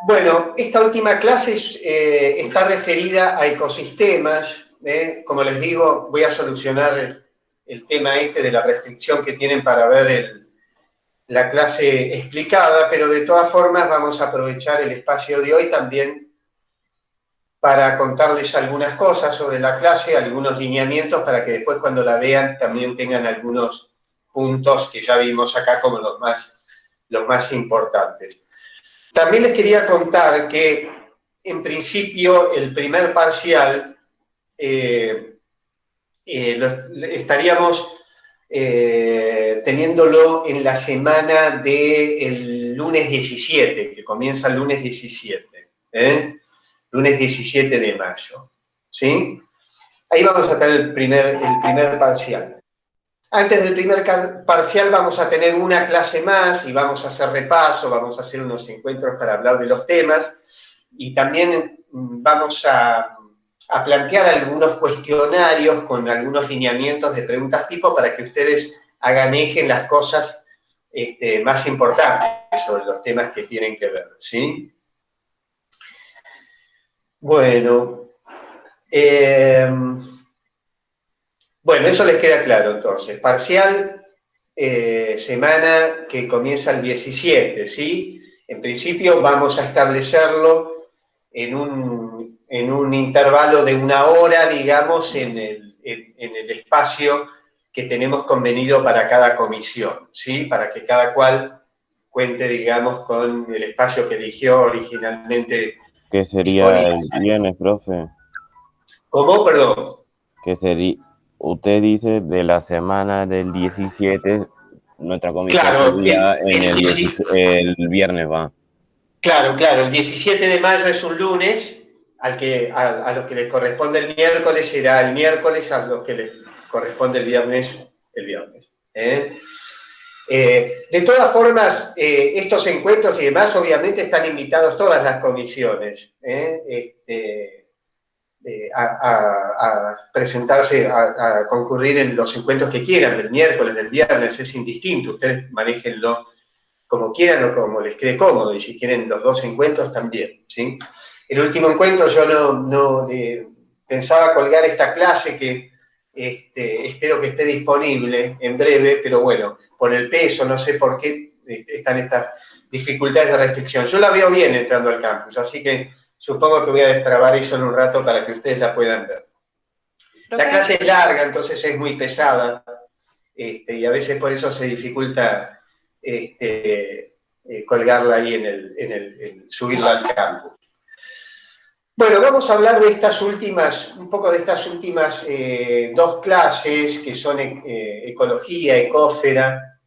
Bueno, esta última clase está referida a ecosistemas. Como les digo, voy a solucionar el tema este de la restricción que tienen para ver la clase explicada, pero de todas formas vamos a aprovechar el espacio de hoy también para contarles algunas cosas sobre la clase, algunos lineamientos, para que después cuando la vean también tengan algunos puntos que ya vimos acá como los más importantes. También les quería contar que, en principio, el primer parcial estaríamos teniéndolo en la semana del lunes 17, que comienza el lunes 17, lunes 17 de mayo, ¿sí? Ahí vamos a tener el primer parcial. Antes del primer parcial vamos a tener una clase más y vamos a hacer repaso, vamos a hacer unos encuentros para hablar de los temas y también vamos a plantear algunos cuestionarios con algunos lineamientos de preguntas tipo para que ustedes aganejen las cosas más importantes sobre los temas que tienen que ver, ¿sí? Bueno, eso les queda claro entonces. Parcial, semana que comienza el 17, ¿sí? En principio vamos a establecerlo en un intervalo de 1 hora, digamos, en el espacio que tenemos convenido para cada comisión, ¿sí? Para que cada cual cuente, digamos, con el espacio que eligió originalmente. ¿Qué sería el viernes, profe? ¿Cómo? Perdón. ¿Qué sería? Usted dice de la semana del 17, nuestra comisión Claro, sería en el viernes, va. Claro, el 17 de mayo es un lunes, a los que les corresponde el miércoles será el miércoles, a los que les corresponde el viernes, el viernes. De todas formas, estos encuentros y demás, obviamente están invitados todas las comisiones a presentarse, a concurrir en los encuentros que quieran, del miércoles, del viernes, es indistinto, ustedes manéjenlo como quieran o como les quede cómodo, y si quieren los dos encuentros también, ¿sí? El último encuentro yo no pensaba colgar esta clase que espero que esté disponible en breve, pero bueno, por el peso, no sé por qué están estas dificultades de restricción. Yo la veo bien entrando al campus, así que supongo que voy a destrabar eso en un rato para que ustedes la puedan ver. ¿Profe? La clase es larga, entonces es muy pesada, y a veces por eso se dificulta colgarla ahí en subirla al campus. Bueno, vamos a hablar de un poco de estas últimas 2 clases que son ecología, ecósfera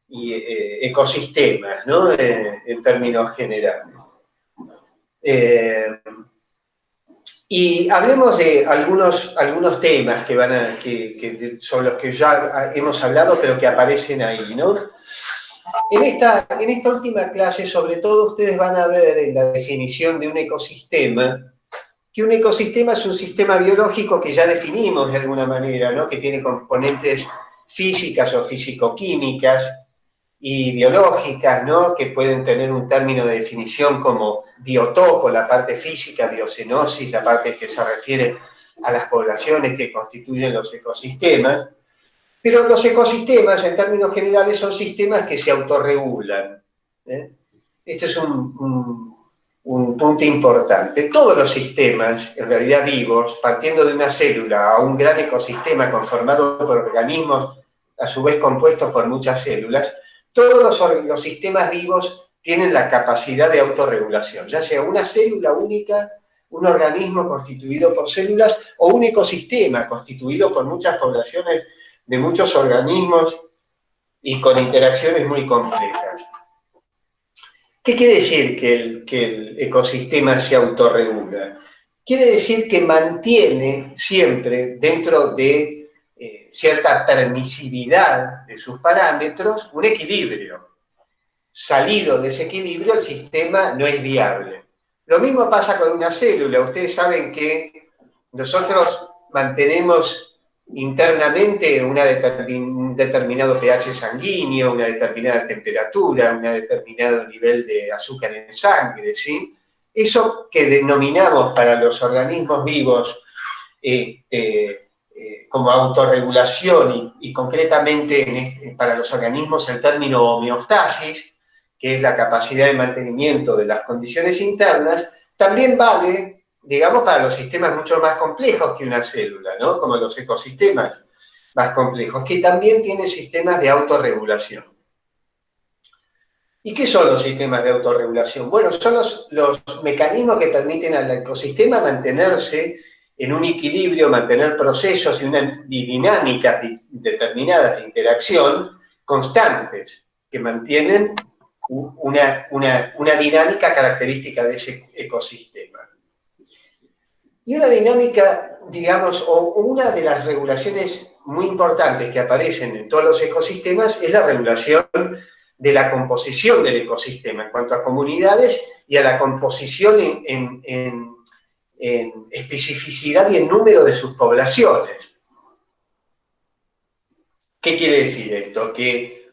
y ecosistemas, ¿no? En términos generales. Y hablemos de algunos temas sobre los que ya hemos hablado, pero que aparecen ahí, ¿no? En esta última clase, sobre todo, ustedes van a ver en la definición de un ecosistema, que un ecosistema es un sistema biológico que ya definimos de alguna manera, ¿no? Que tiene componentes físicas o físico-químicas y biológicas, ¿no? Que pueden tener un término de definición como biotopo, la parte física, biocenosis, la parte que se refiere a las poblaciones que constituyen los ecosistemas. Pero los ecosistemas, en términos generales, son sistemas que se autorregulan. Este es un punto importante. Todos los sistemas, en realidad vivos, partiendo de una célula a un gran ecosistema conformado por organismos, a su vez compuestos por muchas células, todos los sistemas vivos tienen la capacidad de autorregulación, ya sea una célula única, un organismo constituido por células, o un ecosistema constituido por muchas poblaciones de muchos organismos y con interacciones muy complejas. ¿Qué quiere decir que el ecosistema se autorregula? Quiere decir que mantiene siempre dentro de cierta permisividad de sus parámetros un equilibrio. Salido de ese equilibrio, el sistema no es viable. Lo mismo pasa con una célula. Ustedes saben que nosotros mantenemos internamente un determinado pH sanguíneo, una determinada temperatura, un determinado nivel de azúcar en sangre, ¿sí? Eso que denominamos para los organismos vivos como autorregulación y concretamente para los organismos el término homeostasis, que es la capacidad de mantenimiento de las condiciones internas, también vale, digamos, para los sistemas mucho más complejos que una célula, ¿no? Como los ecosistemas más complejos, que también tienen sistemas de autorregulación. ¿Y qué son los sistemas de autorregulación? Bueno, son los mecanismos que permiten al ecosistema mantenerse en un equilibrio, mantener procesos y dinámicas determinadas de interacción constantes, que mantienen una dinámica característica de ese ecosistema. Y una dinámica, digamos, o una de las regulaciones muy importantes que aparecen en todos los ecosistemas es la regulación de la composición del ecosistema en cuanto a comunidades y a la composición en especificidad y en número de sus poblaciones. ¿Qué quiere decir esto? Que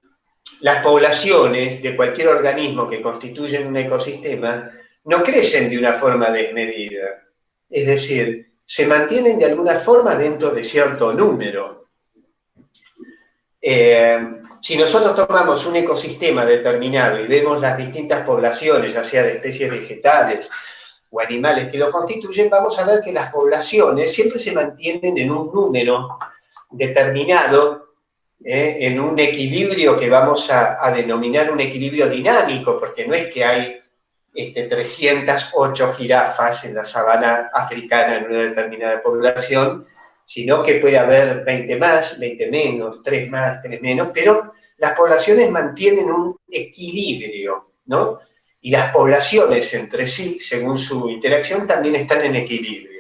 las poblaciones de cualquier organismo que constituyen un ecosistema no crecen de una forma desmedida. Es decir, se mantienen de alguna forma dentro de cierto número. Si nosotros tomamos un ecosistema determinado y vemos las distintas poblaciones, ya sea de especies vegetales o animales que lo constituyen, vamos a ver que las poblaciones siempre se mantienen en un número determinado, en un equilibrio que vamos a denominar un equilibrio dinámico, porque no es que hay 308 jirafas en la sabana africana en una determinada población, sino que puede haber 20 más, 20 menos, 3 más, 3 menos, pero las poblaciones mantienen un equilibrio, ¿no? Y las poblaciones entre sí, según su interacción, también están en equilibrio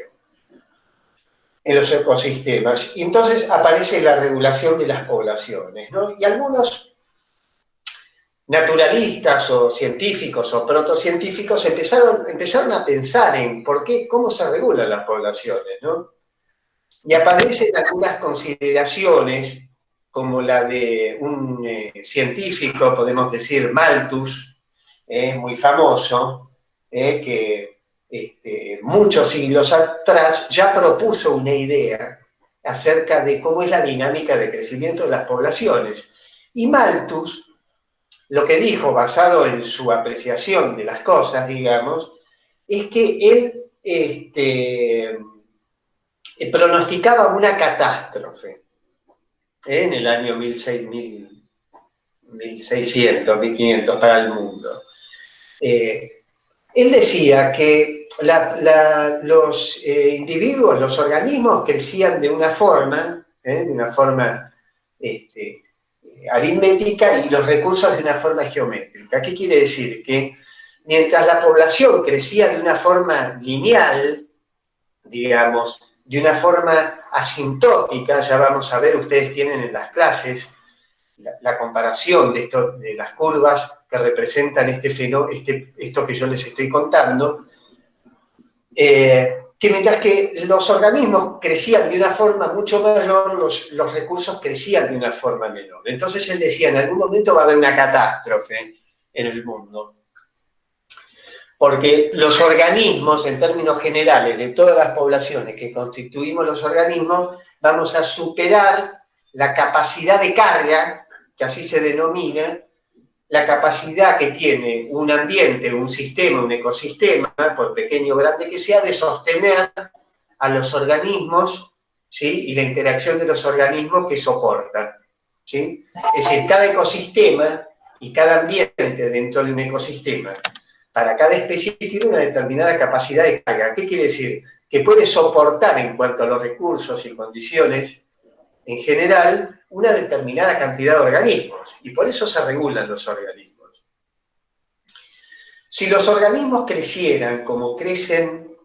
en los ecosistemas. Y entonces aparece la regulación de las poblaciones, ¿no? Y algunos naturalistas o científicos o protocientíficos empezaron a pensar en cómo se regulan las poblaciones, ¿no? Y aparecen algunas consideraciones, como la de un científico, podemos decir Malthus, muy famoso, que muchos siglos atrás ya propuso una idea acerca de cómo es la dinámica de crecimiento de las poblaciones. Y Malthus lo que dijo, basado en su apreciación de las cosas, digamos, es que él pronosticaba una catástrofe en el año 1600, 1500 para el mundo. Él decía que los individuos, los organismos crecían de una forma aritmética y los recursos de una forma geométrica. ¿Qué quiere decir? Que mientras la población crecía de una forma lineal, digamos, de una forma asintótica, ya vamos a ver, ustedes tienen en las clases la comparación de las curvas que representan esto que yo les estoy contando, que mientras que los organismos crecían de una forma mucho mayor, los recursos crecían de una forma menor. Entonces él decía, en algún momento va a haber una catástrofe en el mundo. Porque los organismos, en términos generales, de todas las poblaciones que constituimos los organismos, vamos a superar la capacidad de carga, que así se denomina, la capacidad que tiene un ambiente, un sistema, un ecosistema, por pequeño o grande que sea, de sostener a los organismos, ¿sí? Y la interacción de los organismos que soportan, ¿sí? Es decir, cada ecosistema y cada ambiente dentro de un ecosistema, para cada especie tiene una determinada capacidad de carga. ¿Qué quiere decir? Que puede soportar en cuanto a los recursos y condiciones en general, una determinada cantidad de organismos, y por eso se regulan los organismos. Si los organismos crecieran como crecen,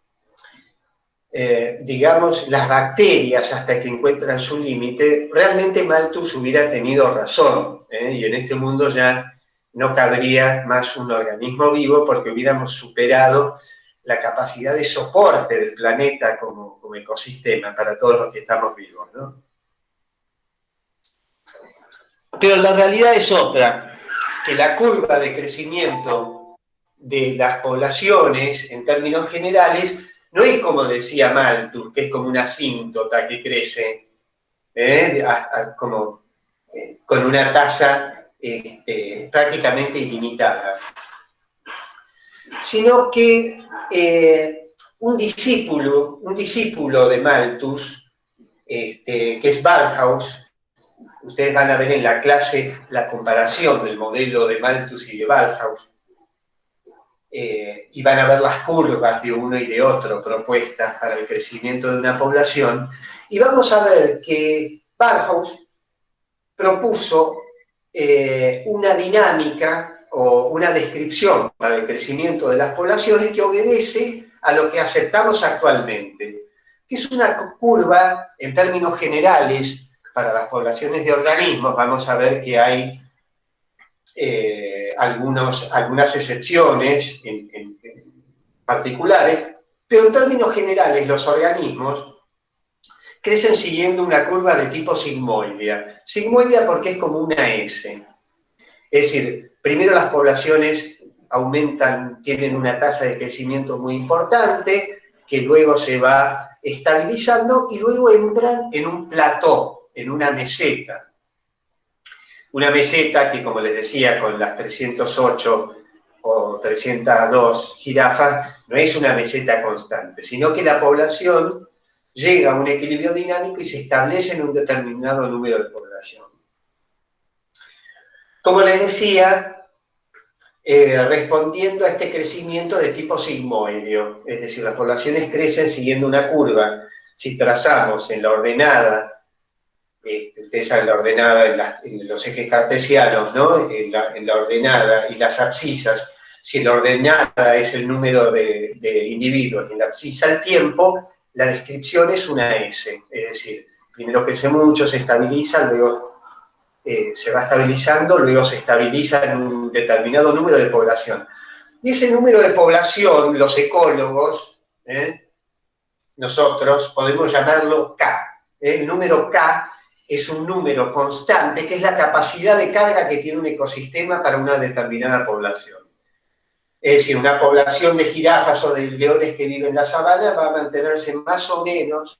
digamos, las bacterias hasta que encuentran su límite, realmente Malthus hubiera tenido razón, y en este mundo ya no cabría más un organismo vivo porque hubiéramos superado la capacidad de soporte del planeta como ecosistema para todos los que estamos vivos, ¿no? Pero la realidad es otra, que la curva de crecimiento de las poblaciones, en términos generales, no es como decía Malthus, que es como una asíntota que crece, con una tasa prácticamente ilimitada, sino que un discípulo de Malthus, que es Barthaus, ustedes van a ver en la clase la comparación del modelo de Malthus y de Barthaus, y van a ver las curvas de uno y de otro propuestas para el crecimiento de una población, y vamos a ver que Barthaus propuso una dinámica o una descripción para el crecimiento de las poblaciones que obedece a lo que aceptamos actualmente, que es una curva en términos generales para las poblaciones de organismos. Vamos a ver que hay algunas excepciones en particulares, pero en términos generales los organismos crecen siguiendo una curva de tipo sigmoidea. Sigmoidea porque es como una S. Es decir, primero las poblaciones aumentan, tienen una tasa de crecimiento muy importante, que luego se va estabilizando y luego entran en un plató, en una meseta. Una meseta que, como les decía, con las 308 o 302 jirafas, no es una meseta constante, sino que la población llega a un equilibrio dinámico y se establece en un determinado número de población. Como les decía, respondiendo a este crecimiento de tipo sigmoideo, es decir, las poblaciones crecen siguiendo una curva. Si trazamos en la ordenada, ustedes saben la ordenada en los ejes cartesianos, ¿no? En la ordenada y las abscisas, si la ordenada es el número de individuos y en la abscisa el tiempo, la descripción es una S, es decir, primero crece mucho, se estabiliza, luego se va estabilizando, luego se estabiliza en un determinado número de población. Y ese número de población, los ecólogos, nosotros podemos llamarlo K. El número K es un número constante, que es la capacidad de carga que tiene un ecosistema para una determinada población. Es decir, una población de jirafas o de leones que viven en la sabana va a mantenerse más o menos,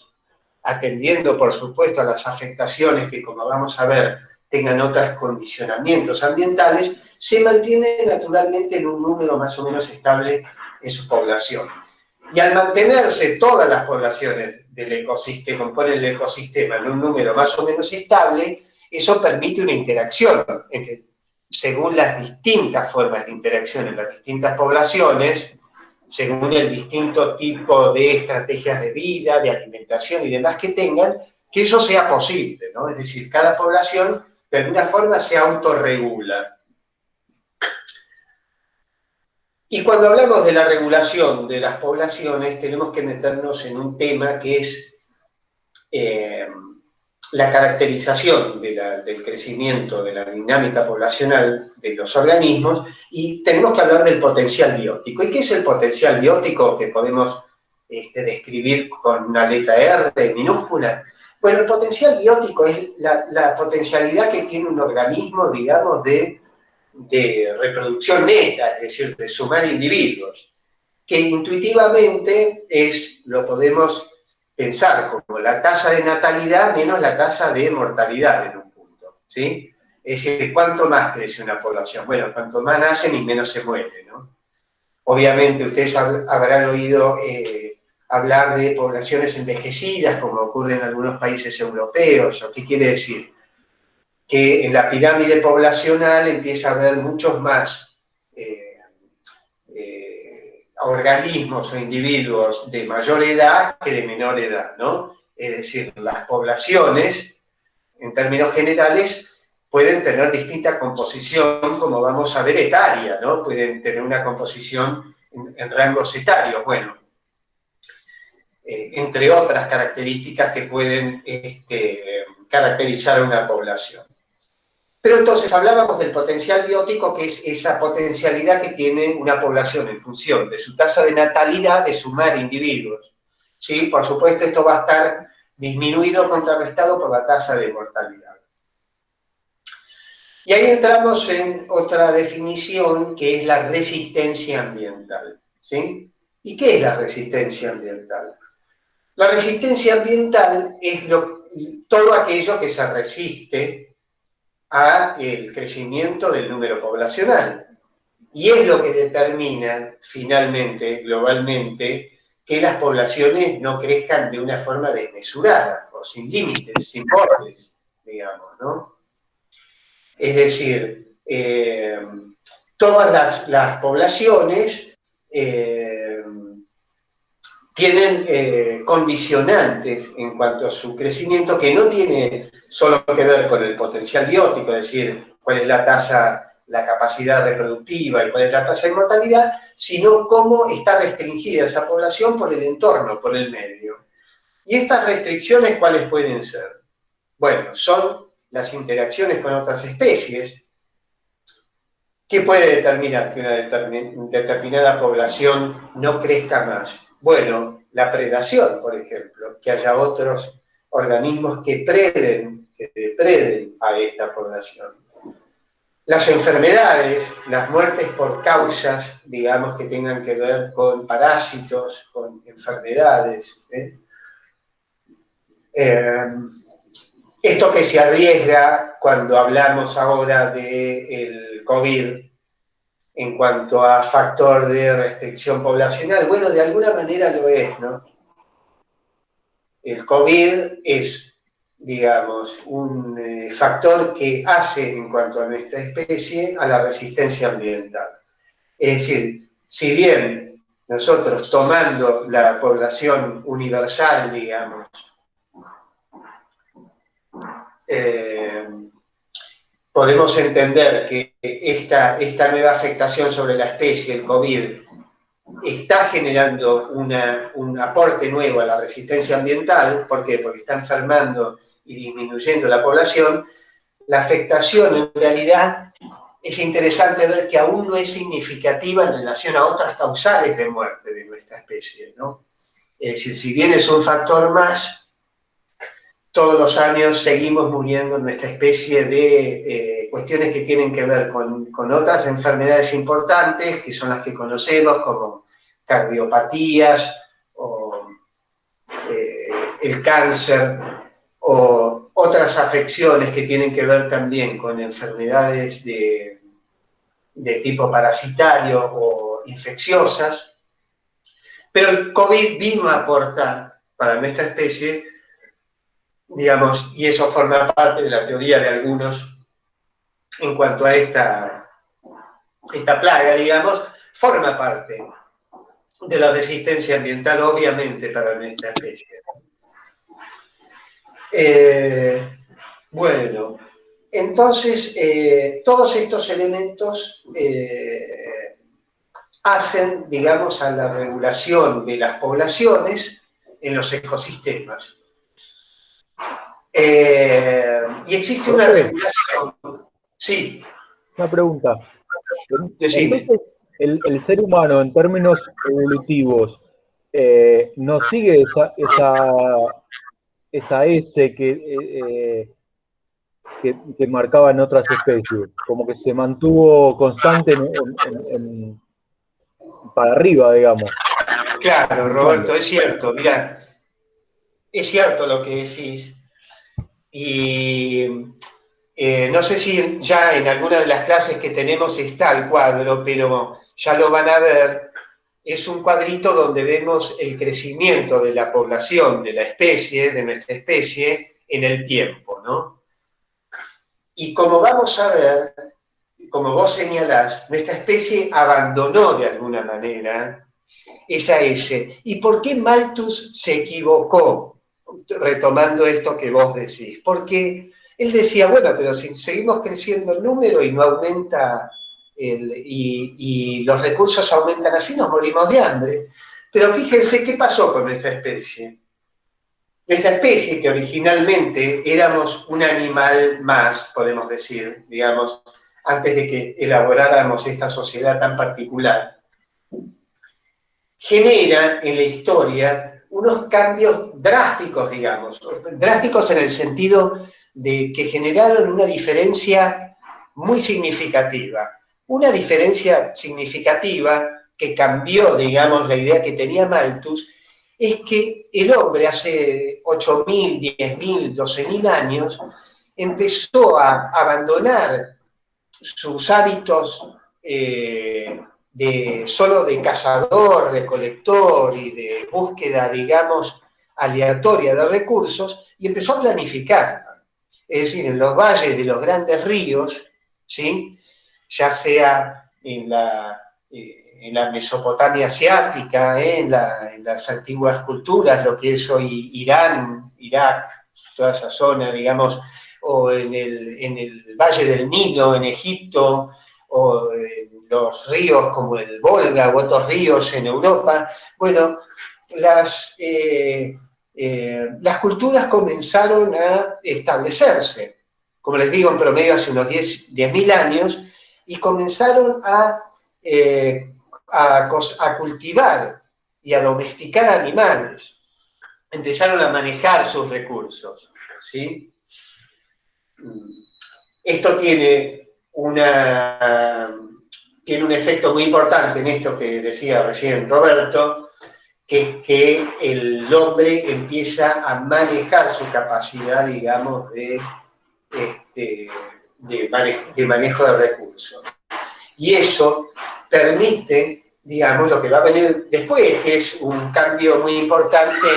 atendiendo por supuesto a las afectaciones que, como vamos a ver, tengan otros condicionamientos ambientales, se mantiene naturalmente en un número más o menos estable en su población. Y al mantenerse todas las poblaciones que componen el ecosistema en un número más o menos estable, eso permite una interacción entre, según las distintas formas de interacción en las distintas poblaciones, según el distinto tipo de estrategias de vida, de alimentación y demás que tengan, que eso sea posible, ¿no? Es decir, cada población de alguna forma se autorregula. Y cuando hablamos de la regulación de las poblaciones, tenemos que meternos en un tema que es la caracterización del crecimiento, de la dinámica poblacional de los organismos, y tenemos que hablar del potencial biótico. ¿Y qué es el potencial biótico que podemos describir con una letra R minúscula? Bueno, el potencial biótico es la potencialidad que tiene un organismo, digamos, de reproducción neta, es decir, de sumar individuos, que intuitivamente lo podemos pensar como la tasa de natalidad menos la tasa de mortalidad en un punto, ¿sí? Es decir, ¿cuánto más crece una población? Bueno, cuanto más nacen y menos se muere, ¿no? Obviamente ustedes habrán oído hablar de poblaciones envejecidas, como ocurre en algunos países europeos, ¿o qué quiere decir? Que en la pirámide poblacional empieza a haber muchos más organismos o individuos de mayor edad que de menor edad, ¿no? Es decir, las poblaciones, en términos generales, pueden tener distinta composición, como vamos a ver, etaria, ¿no? Pueden tener una composición en rangos etarios, bueno, entre otras características que pueden caracterizar a una población. Pero entonces hablábamos del potencial biótico, que es esa potencialidad que tiene una población en función de su tasa de natalidad, de sumar individuos. ¿Sí? Por supuesto, esto va a estar disminuido o contrarrestado por la tasa de mortalidad. Y ahí entramos en otra definición que es la resistencia ambiental, ¿sí? ¿Y qué es la resistencia ambiental? La resistencia ambiental es todo aquello que se resiste al crecimiento del número poblacional. Y es lo que determina finalmente, globalmente, que las poblaciones no crezcan de una forma desmesurada o sin límites, sin bordes, digamos, ¿no? Es decir, todas las poblaciones tienen condicionantes en cuanto a su crecimiento que no tiene solo que ver con el potencial biótico, es decir, cuál es la tasa, la capacidad reproductiva y cuál es la tasa de mortalidad, sino cómo está restringida esa población por el entorno, por el medio. ¿Y estas restricciones cuáles pueden ser? Bueno, son las interacciones con otras especies. ¿Qué puede determinar que una determinada población no crezca más? Bueno, la predación, por ejemplo, que haya otros organismos que depreden a esta población. Las enfermedades, las muertes por causas, digamos, que tengan que ver con parásitos, con enfermedades. Esto que se arriesga cuando hablamos ahora del COVID en cuanto a factor de restricción poblacional, bueno, de alguna manera lo es, ¿no? El COVID es, digamos, un factor que hace en cuanto a nuestra especie a la resistencia ambiental. Es decir, si bien nosotros tomando la población universal, digamos, podemos entender que esta nueva afectación sobre la especie, el COVID, está generando un aporte nuevo a la resistencia ambiental. ¿Por qué? Porque está enfermando y disminuyendo la población. La afectación, en realidad, es interesante ver que aún no es significativa en relación a otras causales de muerte de nuestra especie, ¿no? Es decir, si bien es un factor más, todos los años seguimos muriendo en nuestra especie de cuestiones que tienen que ver con otras enfermedades importantes, que son las que conocemos, como cardiopatías, o el cáncer, o otras afecciones que tienen que ver también con enfermedades de tipo parasitario o infecciosas. Pero el COVID vino a aportar para nuestra especie, digamos, y eso forma parte de la teoría de algunos en cuanto a esta plaga, digamos, forma parte de la resistencia ambiental, obviamente, para nuestra especie. Bueno, entonces, todos estos elementos hacen, digamos, a la regulación de las poblaciones en los ecosistemas. Y existe una regulación. Sí. Una pregunta. Decime. Entonces, el ser humano, en términos evolutivos, no sigue esa S que marcaban otras especies, como que se mantuvo constante para arriba, digamos. Claro, Roberto, es cierto, mirá, es cierto lo que decís. Y no sé si ya en alguna de las clases que tenemos está el cuadro, pero ya lo van a ver. Es un cuadrito donde vemos el crecimiento de la población, de la especie, de nuestra especie, en el tiempo, ¿no? Y como vamos a ver, como vos señalás, nuestra especie abandonó de alguna manera esa S. ¿Y por qué Malthus se equivocó? Retomando esto que vos decís. Porque él decía, bueno, pero si seguimos creciendo el número y no aumenta y los recursos aumentan así, nos morimos de hambre. Pero fíjense qué pasó con nuestra especie. Nuestra especie, que originalmente éramos un animal más, podemos decir, digamos, antes de que elaboráramos esta sociedad tan particular, genera en la historia unos cambios drásticos, digamos, drásticos en el sentido de que generaron una diferencia muy significativa. Una diferencia significativa que cambió, digamos, la idea que tenía Malthus, es que el hombre hace 8.000, 10.000, 12.000 años empezó a abandonar sus hábitos solo de cazador, recolector y de búsqueda, digamos, aleatoria de recursos, y empezó a planificar. Es decir, en los valles de los grandes ríos, ¿sí? Ya sea en la Mesopotamia asiática, en las antiguas culturas, lo que es hoy Irán, Irak, toda esa zona, digamos, o en el Valle del Nilo, en Egipto, o en los ríos como el Volga u otros ríos en Europa. Bueno, las culturas comenzaron a establecerse, como les digo, en promedio hace unos 10.000 años, y comenzaron a cultivar y a domesticar animales. Empezaron a manejar sus recursos, ¿sí? Esto tiene un efecto muy importante en esto que decía recién Roberto, que es que el hombre empieza a manejar su capacidad, digamos, de manejo de recursos. Y eso permite, digamos, lo que va a venir después, que es un cambio muy importante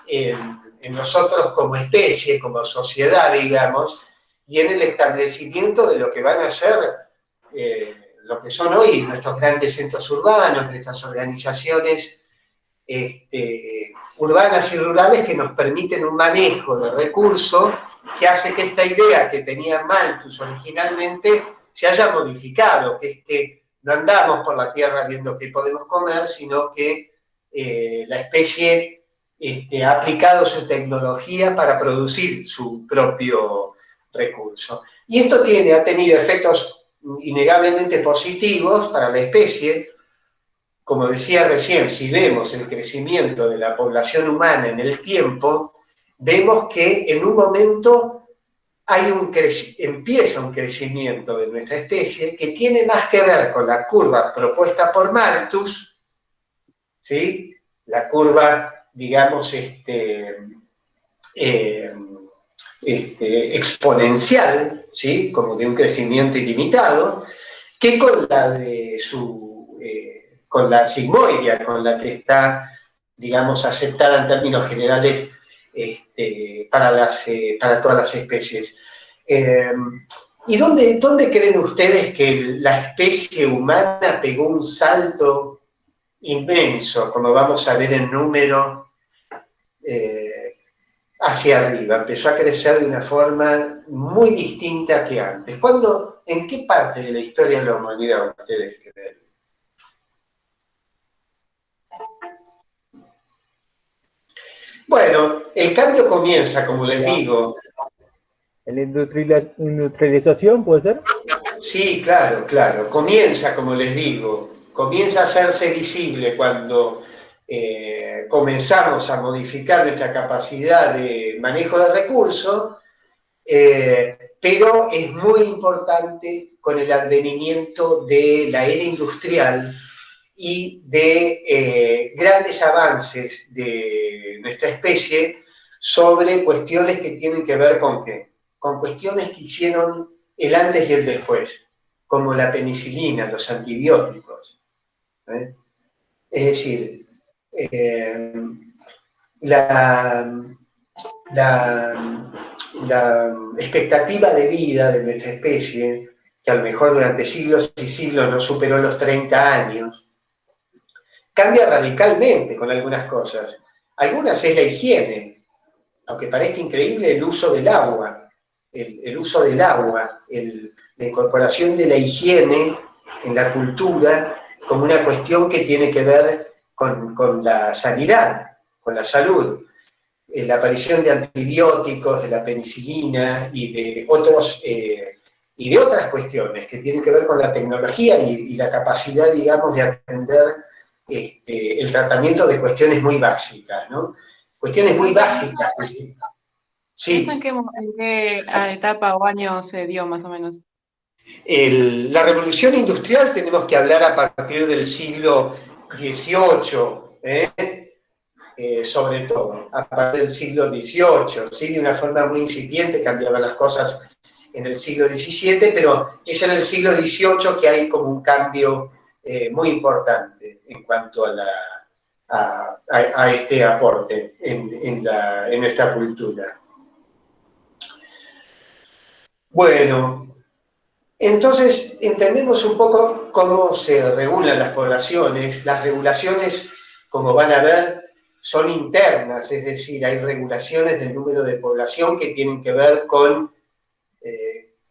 en nosotros como especie, como sociedad, digamos, y en el establecimiento de lo que van a ser lo que son hoy nuestros grandes centros urbanos, nuestras organizaciones urbanas y rurales que nos permiten un manejo de recursos que hace que esta idea que tenía Malthus originalmente se haya modificado, que es que no andamos por la tierra viendo qué podemos comer, sino que la especie ha aplicado su tecnología para producir su propio recurso. Y esto ha tenido efectos innegablemente positivos para la especie. Como decía recién, si vemos el crecimiento de la población humana en el tiempo, vemos que en un momento empieza un crecimiento de nuestra especie que tiene más que ver con la curva propuesta por Malthus, ¿sí? La curva, digamos, exponencial, ¿sí? Como de un crecimiento ilimitado, que con la sigmoidea, con la que está, digamos, aceptada en términos generales para todas las especies. ¿Y dónde creen ustedes que la especie humana pegó un salto inmenso, como vamos a ver en número, hacia arriba? Empezó a crecer de una forma muy distinta que antes. ¿En qué parte de la historia de la humanidad ustedes creen? Bueno, el cambio comienza, como les digo. ¿En la industrialización puede ser? Sí, claro, claro. Comienza, como les digo, comienza a hacerse visible cuando comenzamos a modificar nuestra capacidad de manejo de recursos, pero es muy importante con el advenimiento de la era industrial y de grandes avances de nuestra especie sobre cuestiones que tienen que ver con qué, con cuestiones que hicieron el antes y el después, como la penicilina, los antibióticos. Es decir, la expectativa de vida de nuestra especie, que a lo mejor durante siglos y siglos no superó los 30 años, cambia radicalmente con algunas cosas. Algunas es la higiene, aunque parezca increíble, el uso del agua, el uso del agua, la incorporación de la higiene en la cultura como una cuestión que tiene que ver con la sanidad, con la salud. La aparición de antibióticos, de la penicilina y de otras cuestiones que tienen que ver con la tecnología y la capacidad, digamos, de atender el tratamiento de cuestiones muy básicas, ¿no? Cuestiones muy básicas. Sí. ¿En qué etapa o año se dio, más o menos? La revolución industrial tenemos que hablar a partir del siglo XVIII, sobre todo, a partir del siglo XVIII, ¿sí? De una forma muy incipiente, cambiaban las cosas en el siglo XVII, pero es en el siglo XVIII que hay como un cambio muy importante en cuanto a este aporte en nuestra cultura. Bueno, entonces entendemos un poco cómo se regulan las poblaciones. Las regulaciones, como van a ver, son internas, es decir, hay regulaciones del número de población que tienen que ver con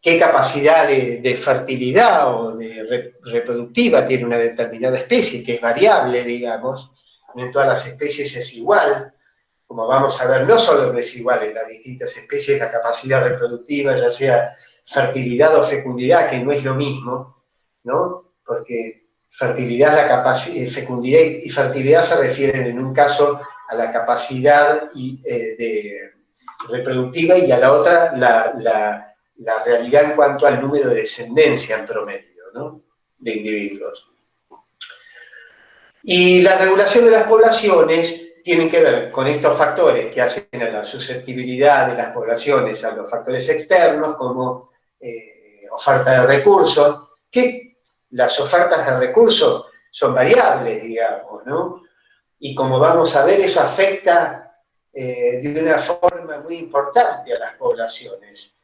qué capacidad de fertilidad o de reproductiva tiene una determinada especie, que es variable, digamos. No en todas las especies es igual. Como vamos a ver, no solo no es igual en las distintas especies la capacidad reproductiva, ya sea fertilidad o fecundidad, que no es lo mismo, ¿no? Porque fertilidad, fecundidad y fertilidad se refieren en un caso a la capacidad reproductiva y a la otra la realidad en cuanto al número de descendencia en promedio, ¿no? De individuos. Y la regulación de las poblaciones tienen que ver con estos factores que hacen a la susceptibilidad de las poblaciones a los factores externos, como oferta de recursos, que las ofertas de recursos son variables, digamos, ¿no? Y como vamos a ver, eso afecta de una forma muy importante a las poblaciones.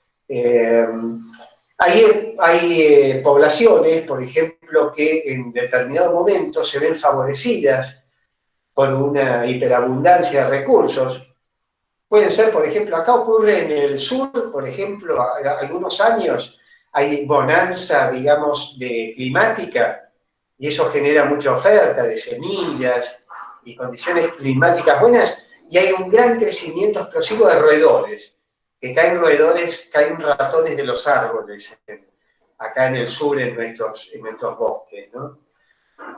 Hay poblaciones, por ejemplo, que en determinados momentos se ven favorecidas por una hiperabundancia de recursos. Pueden ser, por ejemplo, acá ocurre en el sur, por ejemplo, algunos años hay bonanza, digamos, climática, y eso genera mucha oferta de semillas y condiciones climáticas buenas, y hay un gran crecimiento explosivo de roedores, que caen ratones de los árboles, acá en el sur, en nuestros bosques, ¿no?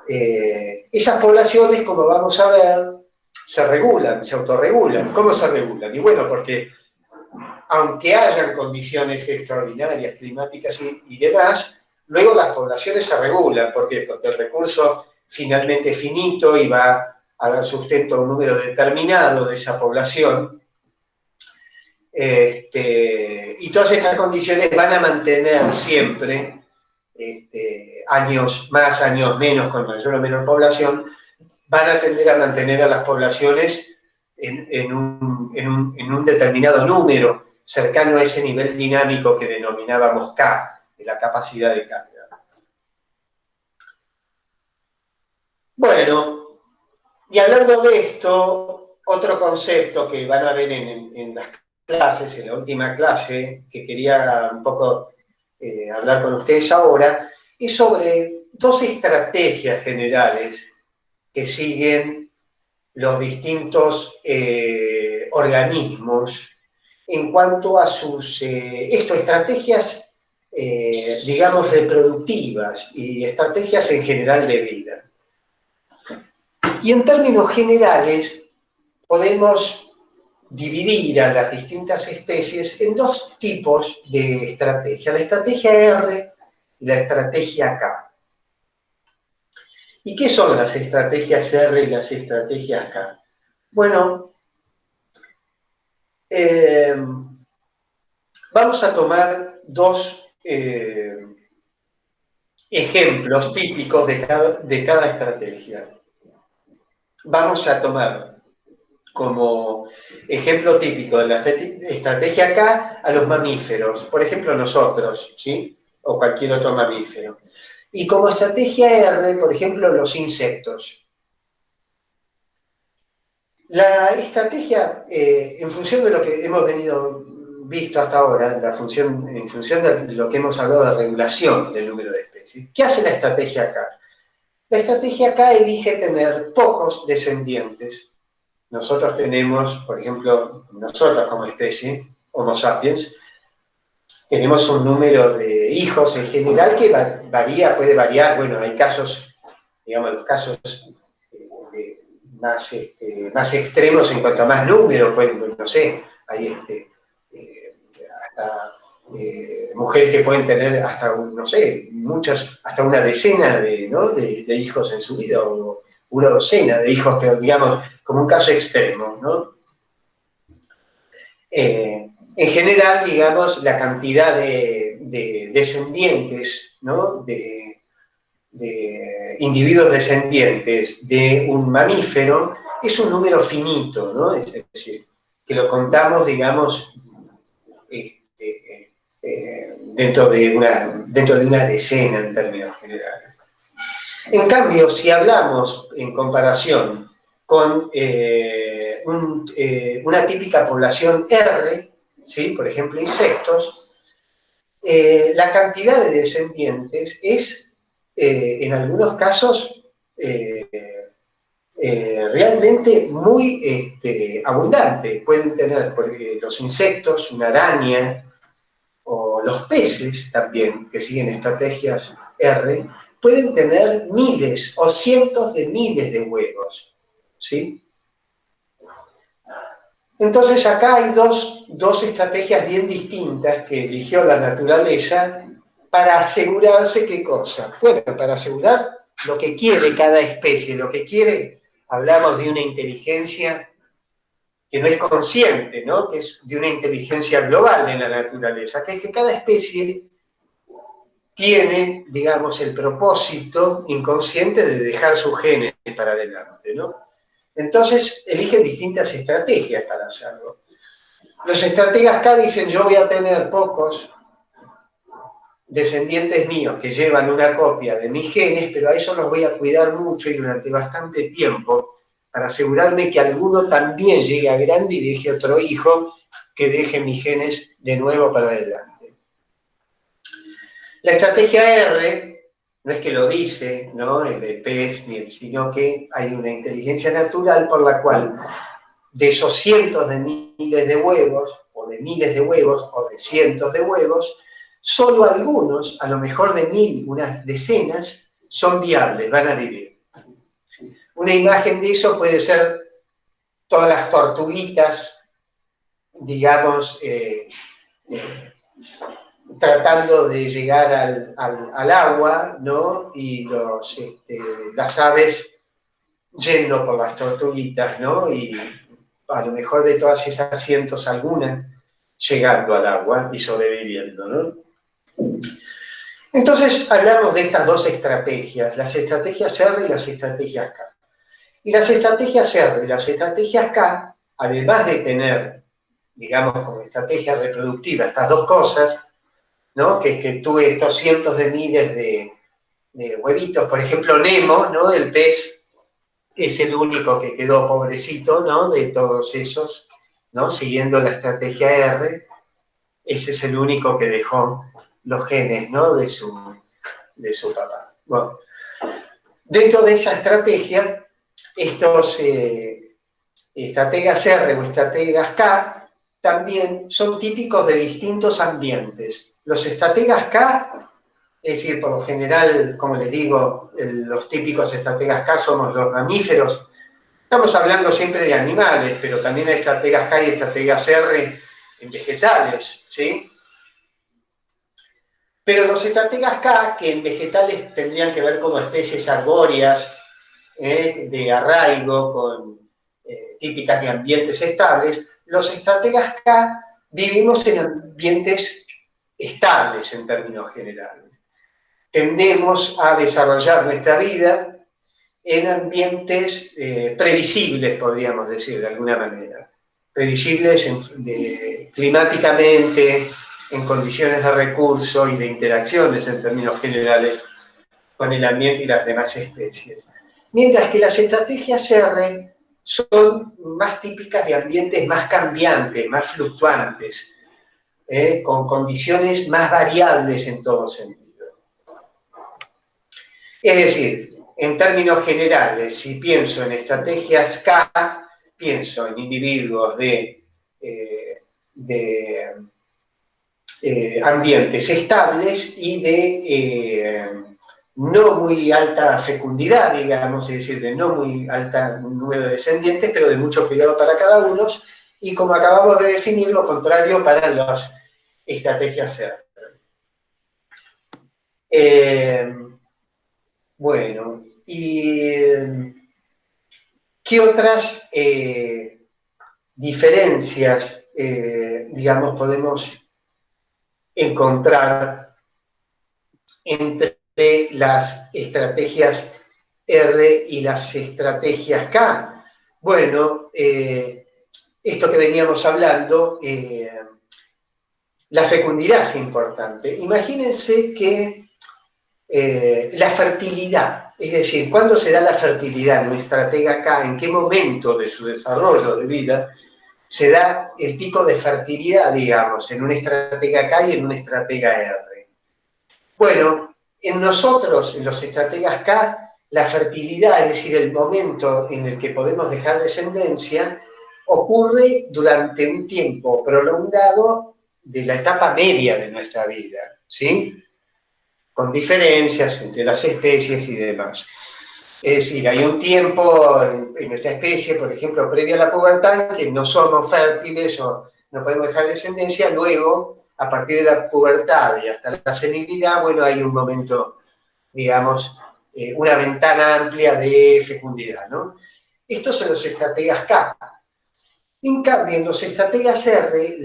Esas poblaciones, como vamos a ver, se regulan, se autorregulan. ¿Cómo se regulan? Y bueno, porque aunque hayan condiciones extraordinarias, climáticas y demás, luego las poblaciones se regulan. ¿Por qué? Porque el recurso finalmente es finito y va a dar sustento a un número determinado de esa población. Y todas estas condiciones van a mantener siempre años más, años menos, con mayor o menor población, van a tender a mantener a las poblaciones en un determinado número, cercano a ese nivel dinámico que denominábamos K, de la capacidad de carga. Bueno, y hablando de esto, otro concepto que van a ver en las clases, en la última clase, que quería un poco hablar con ustedes ahora, es sobre dos estrategias generales que siguen los distintos organismos en cuanto a sus estrategias, digamos, reproductivas y estrategias en general de vida. Y en términos generales, podemos dividir a las distintas especies en dos tipos de estrategia, la estrategia R y la estrategia K. ¿Y qué son las estrategias R y las estrategias K? Bueno, vamos a tomar dos ejemplos típicos de cada estrategia. Vamos a tomar como ejemplo típico de la estrategia K a los mamíferos, por ejemplo nosotros, ¿sí? O cualquier otro mamífero. Y como estrategia R, por ejemplo, los insectos. La estrategia, en función de lo que hemos visto hasta ahora, en función de lo que hemos hablado de regulación del número de especies, ¿qué hace la estrategia K? La estrategia K elige tener pocos descendientes. Nosotros tenemos, por ejemplo, nosotros como especie, Homo sapiens, tenemos un número de hijos en general que puede variar. Bueno, hay casos, digamos, los casos más extremos en cuanto a más número, pues, no sé, hay hasta mujeres que pueden tener hasta, no sé, muchas, hasta una decena de hijos en su vida, o una docena de hijos, que digamos, como un caso extremo, ¿no? En general, digamos, la cantidad de descendientes, ¿no? de individuos descendientes de un mamífero es un número finito, ¿no? Es decir, que lo contamos, digamos, dentro de una decena en términos generales. En cambio, si hablamos en comparación con una típica población R, ¿sí? Por ejemplo, insectos, la cantidad de descendientes es, en algunos casos, realmente muy abundante. Pueden tener los insectos, una araña, o los peces también, que siguen estrategias R, pueden tener miles o cientos de miles de huevos, ¿sí? Entonces acá hay dos estrategias bien distintas que eligió la naturaleza para asegurarse ¿qué cosa? Bueno, para asegurar lo que quiere cada especie. Lo que quiere, hablamos de una inteligencia que no es consciente, ¿no? Que es de una inteligencia global en la naturaleza, que es que cada especie tiene, digamos, el propósito inconsciente de dejar sus genes para adelante, ¿no? Entonces, eligen distintas estrategias para hacerlo. Los estrategas K dicen, yo voy a tener pocos descendientes míos que llevan una copia de mis genes, pero a eso los voy a cuidar mucho y durante bastante tiempo, para asegurarme que alguno también llegue a grande y deje otro hijo que deje mis genes de nuevo para adelante. La estrategia R no es que lo dice, ¿no? El pez, sino que hay una inteligencia natural por la cual de esos cientos de miles de huevos, o de miles de huevos, o de cientos de huevos, solo algunos, a lo mejor de 1000, unas decenas, son viables, van a vivir. Una imagen de eso puede ser todas las tortuguitas, digamos, tratando de llegar al agua, ¿no? Y las aves yendo por las tortuguitas, ¿no? Y a lo mejor de todas esas cientos, algunas llegando al agua y sobreviviendo, ¿no? Entonces hablamos de estas dos estrategias, las estrategias R y las estrategias K. Y las estrategias R y las estrategias K, además de tener, digamos, como estrategia reproductiva estas dos cosas, ¿no? Que tuve estos cientos de miles de huevitos, por ejemplo, Nemo, ¿no? El pez es el único que quedó pobrecito, ¿no? De todos esos, ¿no? Siguiendo la estrategia R, ese es el único que dejó los genes, ¿no? De su papá. Bueno, dentro de esa estrategia, estos estrategas R o estrategas K también son típicos de distintos ambientes. Los estrategas K, es decir, por lo general, como les digo, los típicos estrategas K somos los mamíferos. Estamos hablando siempre de animales, pero también hay estrategas K y estrategas R en vegetales, ¿sí? Pero los estrategas K, que en vegetales tendrían que ver como especies arbóreas, de arraigo, típicas de ambientes estables, los estrategas K vivimos en ambientes estables en términos generales. Tendemos a desarrollar nuestra vida en ambientes previsibles, podríamos decir de alguna manera. Previsibles climáticamente, en condiciones de recurso y de interacciones en términos generales con el ambiente y las demás especies. Mientras que las estrategias R son más típicas de ambientes más cambiantes, más fluctuantes, con condiciones más variables en todo sentido. Es decir, en términos generales, si pienso en estrategias K, pienso en individuos de ambientes estables y de no muy alta fecundidad, digamos, es decir, de no muy alto número de descendientes, pero de mucho cuidado para cada uno, y como acabamos de definir, lo contrario para los estrategias R. Bueno, y ¿qué otras diferencias, digamos, podemos encontrar entre las estrategias R y las estrategias K? Bueno, esto que veníamos hablando, la fecundidad es importante. Imagínense que la fertilidad, es decir, ¿cuándo se da la fertilidad en una estratega K? ¿En qué momento de su desarrollo de vida se da el pico de fertilidad, digamos, en una estratega K y en una estratega R? Bueno, en nosotros, en los estrategas K, la fertilidad, es decir, el momento en el que podemos dejar descendencia, ocurre durante un tiempo prolongado de la etapa media de nuestra vida, ¿sí? Con diferencias entre las especies y demás. Es decir, hay un tiempo en nuestra especie, por ejemplo, previo a la pubertad, en que no somos fértiles o no podemos dejar descendencia. Luego, a partir de la pubertad y hasta la senilidad, bueno, hay un momento, digamos, una ventana amplia de fecundidad, ¿no? Estos son los estrategas K. En cambio, en los estrategas R,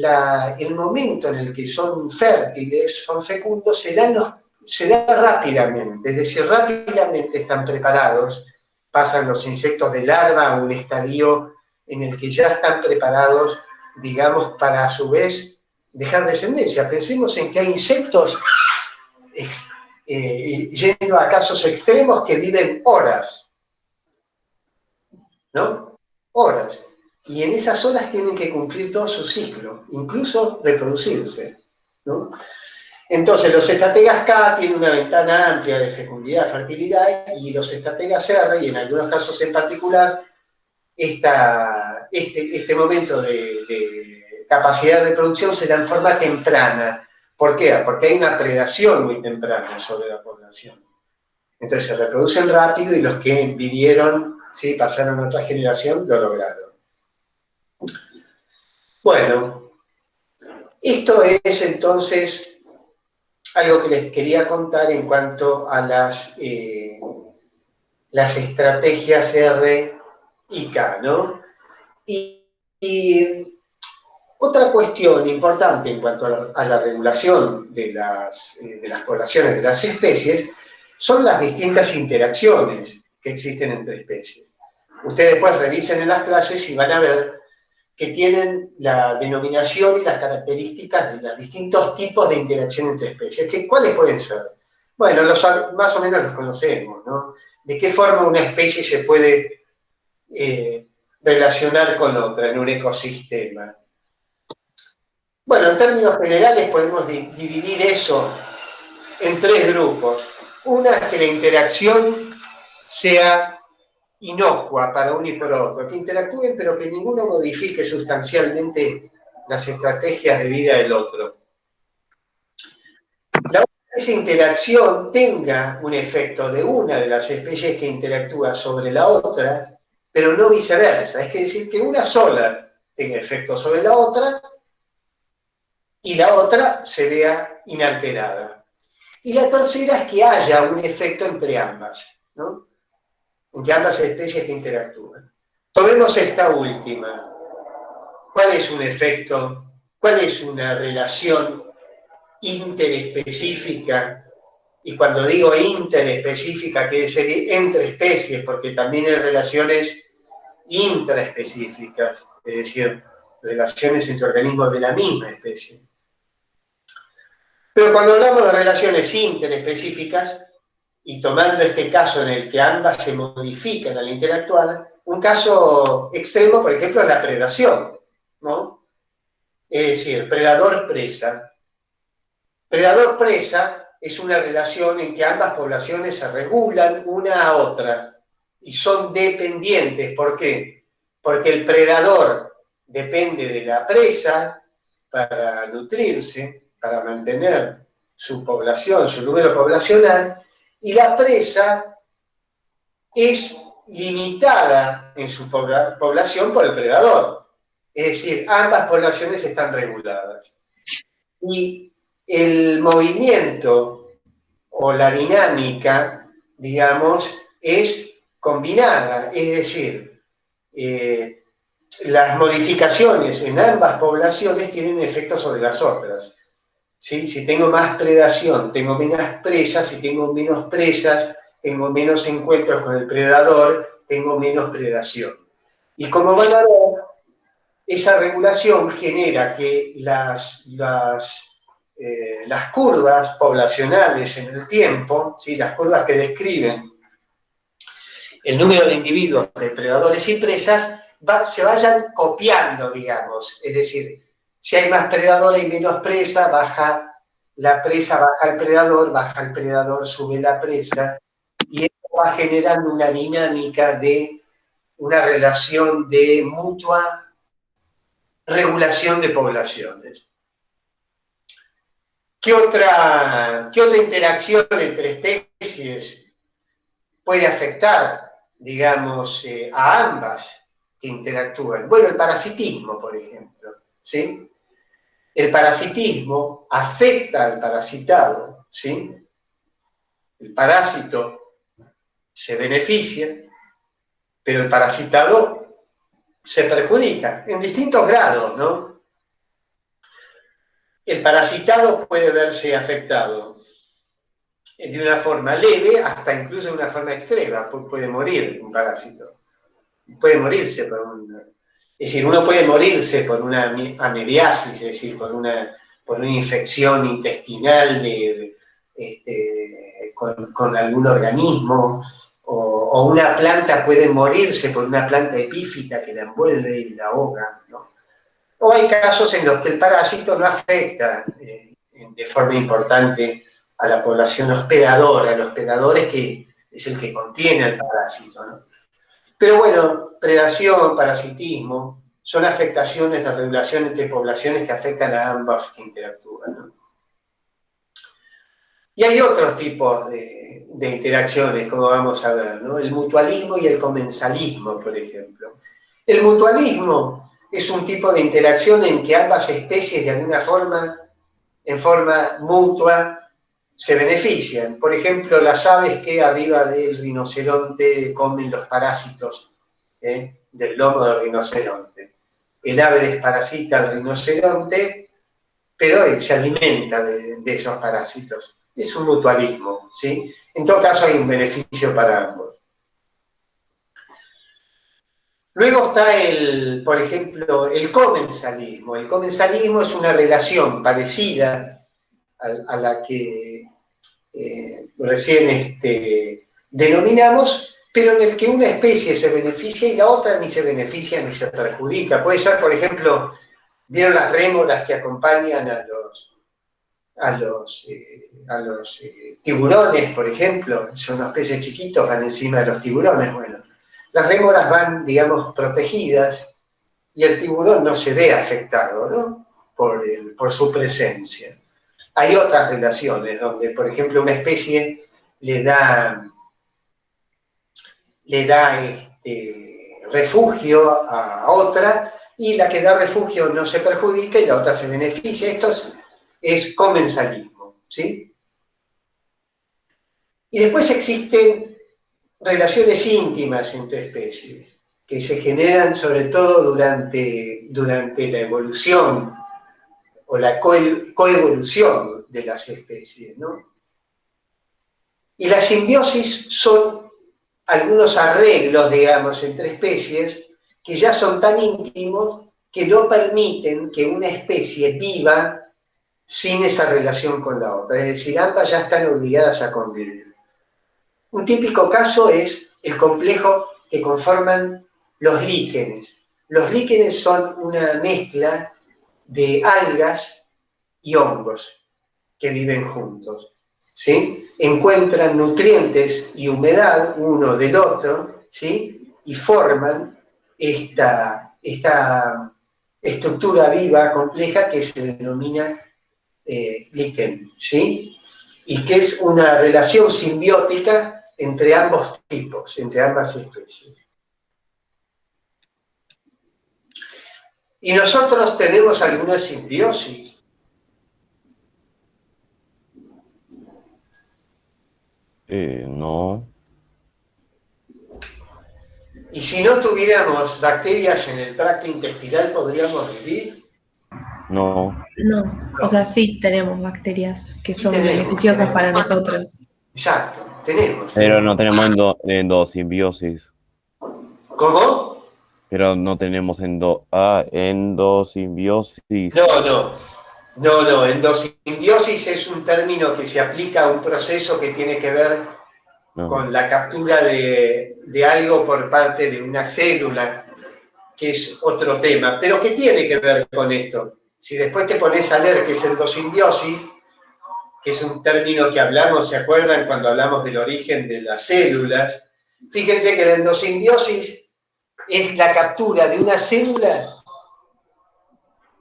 el momento en el que son fértiles, son fecundos, se da rápidamente, es decir, rápidamente están preparados, pasan los insectos de larva a un estadio en el que ya están preparados, digamos, para a su vez dejar descendencia. Pensemos en que hay insectos, yendo a casos extremos, que viven horas, ¿no? Horas. Y en esas horas tienen que cumplir todo su ciclo, incluso reproducirse, ¿no? Entonces, los estrategas K tienen una ventana amplia de fecundidad, fertilidad, y los estrategas R, y en algunos casos en particular, este momento de capacidad de reproducción se da en forma temprana. ¿Por qué? Porque hay una predación muy temprana sobre la población. Entonces se reproducen rápido y los que vivieron, ¿sí?, pasaron a otra generación, lo lograron. Bueno, esto es entonces algo que les quería contar en cuanto a las estrategias R y K, ¿no? Y otra cuestión importante en cuanto a la regulación de las poblaciones de las especies son las distintas interacciones que existen entre especies. Ustedes después revisen en las clases y van a ver que tienen la denominación y las características de los distintos tipos de interacción entre especies. ¿Cuáles pueden ser? Bueno, más o menos los conocemos, ¿no? ¿De qué forma una especie se puede relacionar con otra en un ecosistema? Bueno, en términos generales podemos dividir eso en tres grupos. Una es que la interacción sea inocua para uno y para otro, que interactúen pero que ninguno modifique sustancialmente las estrategias de vida del otro. La otra es que esa interacción tenga un efecto de una de las especies que interactúa sobre la otra, pero no viceversa. Es decir, que una sola tenga efecto sobre la otra y la otra se vea inalterada. Y la tercera es que haya un efecto entre ambas, ¿no? Entre ambas especies que interactúan. Tomemos esta última. ¿Cuál es un efecto? ¿Cuál es una relación interespecífica? Y cuando digo interespecífica, quiere decir entre especies, porque también hay relaciones intraespecíficas, es decir, relaciones entre organismos de la misma especie. Pero cuando hablamos de relaciones interespecíficas, y tomando este caso en el que ambas se modifican al interactuar, un caso extremo, por ejemplo, es la predación, ¿no? Es decir, predador-presa. Predador-presa es una relación en que ambas poblaciones se regulan una a otra y son dependientes. ¿Por qué? Porque el predador depende de la presa para nutrirse, para mantener su población, su número poblacional, y la presa es limitada en su población por el predador. Es decir, ambas poblaciones están reguladas. Y el movimiento o la dinámica, digamos, es combinada, es decir, las modificaciones en ambas poblaciones tienen efecto sobre las otras. ¿Sí? Si tengo más predación, tengo menos presas, si tengo menos presas, tengo menos encuentros con el predador, tengo menos predación. Y como van a ver, esa regulación genera que las curvas poblacionales en el tiempo, ¿sí? Las curvas que describen el número de individuos de predadores y presas, se vayan copiando, digamos. Es decir, si hay más predador y menos presa, baja la presa, baja el predador, sube la presa, y esto va generando una dinámica de una relación de mutua regulación de poblaciones. ¿Qué otra interacción entre especies puede afectar, digamos, a ambas que interactúan? Bueno, el parasitismo, por ejemplo, ¿sí? El parasitismo afecta al parasitado, ¿sí? El parásito se beneficia, pero el parasitado se perjudica en distintos grados, ¿no? El parasitado puede verse afectado de una forma leve hasta incluso de una forma extrema. Puede morir un parásito. Puede morirse por es decir, uno puede morirse por una amebiasis, es decir, por una infección intestinal con algún organismo, o una planta puede morirse por una planta epífita que la envuelve y la ahoga, ¿no? O hay casos en los que el parásito no afecta de forma importante a la población hospedadora, los hospedadores que es el que contiene al parásito, ¿no? Pero bueno, predación, parasitismo, son afectaciones de regulación entre poblaciones que afectan a ambas que interactúan, ¿no? Y hay otros tipos de interacciones, como vamos a ver, ¿no? El mutualismo y el comensalismo, por ejemplo. El mutualismo es un tipo de interacción en que ambas especies de alguna forma, en forma mutua, se benefician. Por ejemplo, las aves que arriba del rinoceronte comen los parásitos del lomo del rinoceronte. El ave desparasita al rinoceronte, pero él se alimenta de esos parásitos. Es un mutualismo, ¿sí? En todo caso hay un beneficio para ambos. Luego está por ejemplo, el comensalismo. El comensalismo es una relación parecida a la que recién denominamos, pero en el que una especie se beneficia y la otra ni se beneficia ni se perjudica. Puede ser, por ejemplo, ¿vieron las rémoras que acompañan a los tiburones, por ejemplo? Son unos peces chiquitos, van encima de los tiburones. Bueno, las rémoras van, digamos, protegidas y el tiburón no se ve afectado, ¿no? Por su presencia. Hay otras relaciones donde, por ejemplo, una especie le da refugio a otra y la que da refugio no se perjudica y la otra se beneficia. Esto es comensalismo, ¿sí? Y después existen relaciones íntimas entre especies que se generan sobre todo durante la evolución o la coevolución de las especies, ¿no? Y la simbiosis son algunos arreglos, digamos, entre especies que ya son tan íntimos que no permiten que una especie viva sin esa relación con la otra. Es decir, ambas ya están obligadas a convivir. Un típico caso es el complejo que conforman los líquenes. Los líquenes son una mezcla de algas y hongos que viven juntos, ¿sí? Encuentran nutrientes y humedad uno del otro, ¿sí? Y forman esta estructura viva, compleja, que se denomina líquen, ¿sí? Y que es una relación simbiótica entre ambos tipos, entre ambas especies. Y nosotros tenemos alguna simbiosis No, Y si no tuviéramos bacterias en el tracto intestinal, ¿podríamos vivir? no. No, o sea, sí tenemos bacterias que Sí son beneficiosas para nosotros. Exacto, tenemos. Pero no tenemos endosimbiosis. ¿Cómo? Pero no tenemos endosimbiosis. No, endosimbiosis es un término que se aplica a un proceso que tiene que ver No. con la captura de algo por parte de una célula, que es otro tema, pero que tiene que ver con esto. Si después te pones a leer qué es endosimbiosis, que es un término que hablamos, ¿se acuerdan cuando hablamos del origen de las células? Fíjense que la endosimbiosis es la captura de una célula,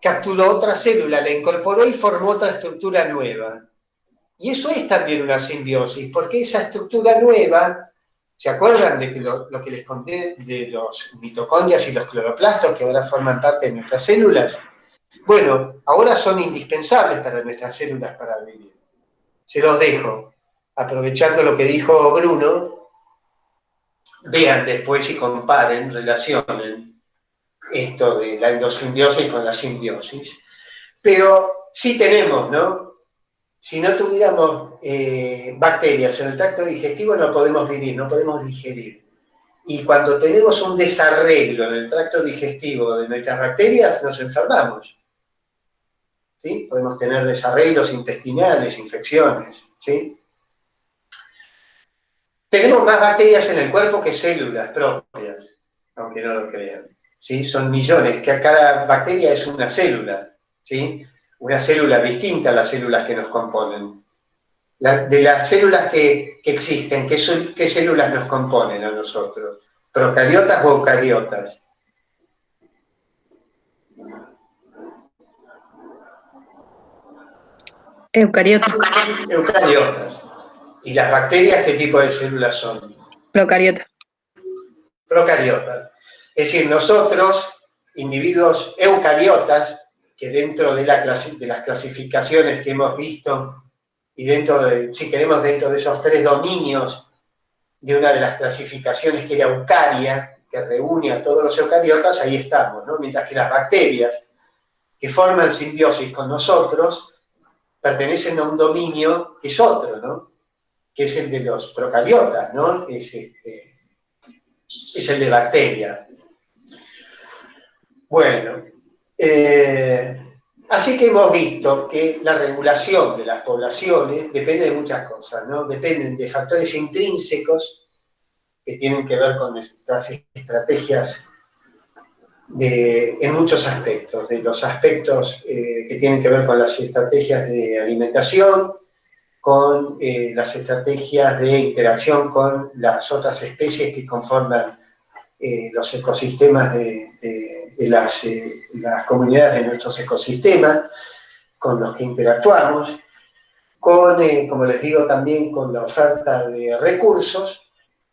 capturó otra célula, la incorporó y formó otra estructura nueva. Y eso es también una simbiosis, porque esa estructura nueva, ¿se acuerdan de que lo que les conté de los mitocondrias y los cloroplastos que ahora forman parte de nuestras células? Bueno, ahora son indispensables para nuestras células para vivir. Se los dejo. Aprovechando lo que dijo Bruno, vean después y comparen, relacionen esto de la endosimbiosis con la simbiosis. Pero sí tenemos, ¿no? Si no tuviéramos bacterias en el tracto digestivo no podemos vivir, no podemos digerir. Y cuando tenemos un desarreglo en el tracto digestivo de nuestras bacterias, nos enfermamos. ¿Sí? Podemos tener desarreglos intestinales, infecciones. ¿Sí? Tenemos más bacterias en el cuerpo que células propias, aunque no lo crean. ¿Sí? Son millones, que cada bacteria es una célula. ¿Sí? Una célula distinta a las células que nos componen. De las células que existen, ¿qué células nos componen a nosotros? ¿Procariotas o eucariotas? Eucariotas, Eucariotas. ¿Y las bacterias qué tipo de células son? procariotas. Procariotas. Es decir, nosotros, individuos eucariotas, que dentro de las clasificaciones que hemos visto, y si queremos, dentro de esos tres dominios de una de las clasificaciones que era Eucaria, que reúne a todos los eucariotas, ahí estamos, ¿no? Mientras que las bacterias que forman simbiosis con nosotros pertenecen a un dominio que es otro, ¿no? Que es el de los procariotas, ¿no? Es el de bacteria. Bueno, así que hemos visto que la regulación de las poblaciones depende de muchas cosas, ¿no? Dependen de factores intrínsecos que tienen que ver con nuestras estrategias en muchos aspectos, de los aspectos que tienen que ver con las estrategias de alimentación, con las estrategias de interacción con las otras especies que conforman los ecosistemas de las comunidades de nuestros ecosistemas, con los que interactuamos, con, como les digo, también con la oferta de recursos,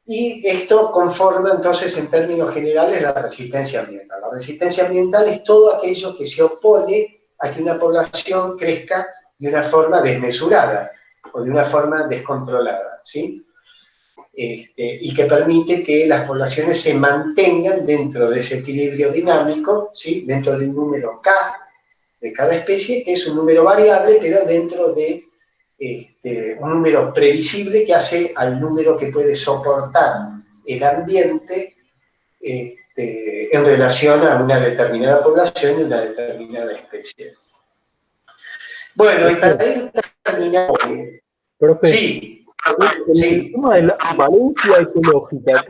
y esto conforma entonces en términos generales la resistencia ambiental. La resistencia ambiental es todo aquello que se opone a que una población crezca de una forma desmesurada o de una forma descontrolada, ¿sí? Y que permite que las poblaciones se mantengan dentro de ese equilibrio dinámico, ¿sí? Dentro de un número K de cada especie, que es un número variable, pero dentro de un número previsible que hace al número que puede soportar el ambiente en relación a una determinada población y una determinada especie. Bueno, y para ir terminando... Profe, Sí, el tema de la valencia ecológica,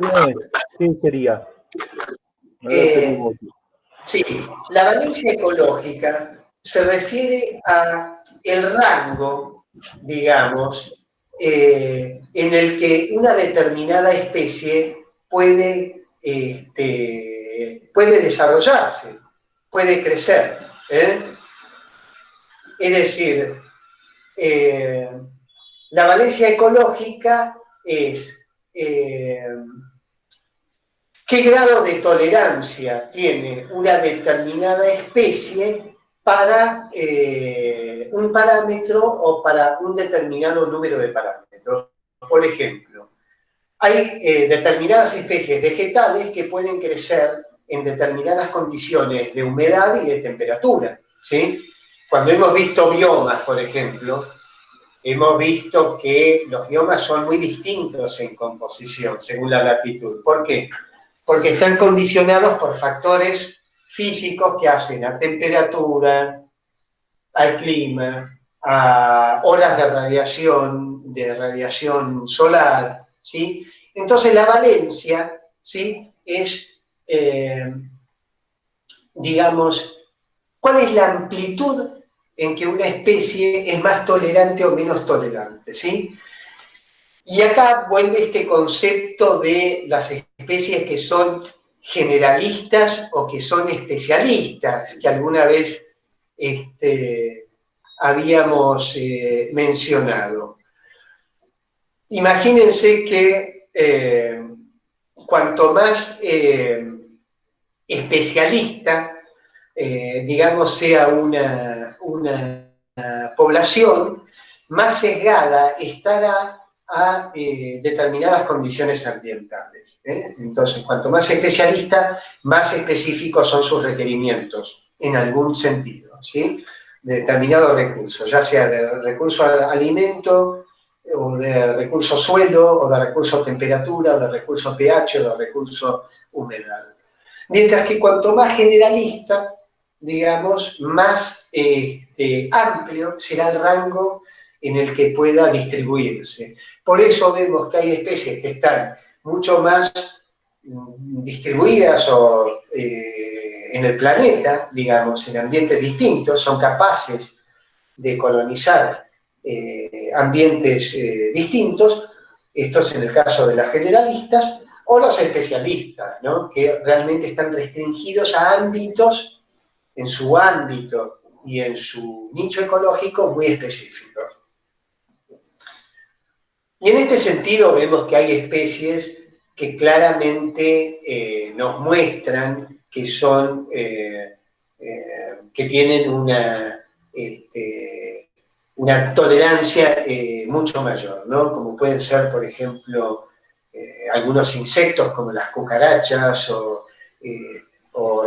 ¿qué sería? No lo tenemos. Sí, la valencia ecológica se refiere a el rango, digamos, en el que una determinada especie puede desarrollarse, puede crecer. Es decir, la valencia ecológica es qué grado de tolerancia tiene una determinada especie para un parámetro o para un determinado número de parámetros. Por ejemplo, hay determinadas especies vegetales que pueden crecer en determinadas condiciones de humedad y de temperatura, ¿sí? Cuando hemos visto biomas, por ejemplo, hemos visto que los biomas son muy distintos en composición según la latitud. ¿Por qué? Porque están condicionados por factores físicos que hacen a temperatura, al clima, a horas de radiación solar, ¿sí? Entonces la valencia, ¿sí? Es, digamos, ¿cuál es la amplitud en que una especie es más tolerante o menos tolerante, ¿sí? Y acá vuelve este concepto de las especies que son generalistas o que son especialistas, que alguna vez habíamos mencionado. Imagínense que cuanto más especialista, digamos, sea una población, más sesgada estará a determinadas condiciones ambientales. Entonces, cuanto más especialista, más específicos son sus requerimientos, en algún sentido, ¿sí? De determinados recursos, ya sea de recurso al alimento, o de recurso suelo, o de recurso temperatura, o de recurso pH, o de recurso humedad. Mientras que cuanto más generalista, digamos, más amplio será el rango en el que pueda distribuirse. Por eso vemos que hay especies que están mucho más distribuidas en el planeta, digamos, en ambientes distintos, son capaces de colonizar ambientes distintos, esto es en el caso de las generalistas, o los especialistas, ¿no? Que realmente están restringidos a ámbitos, en su ámbito y en su nicho ecológico muy específicos. Y en este sentido vemos que hay especies que claramente nos muestran que son, que tienen una tolerancia mucho mayor, ¿no? Como pueden ser, por ejemplo, algunos insectos como las cucarachas o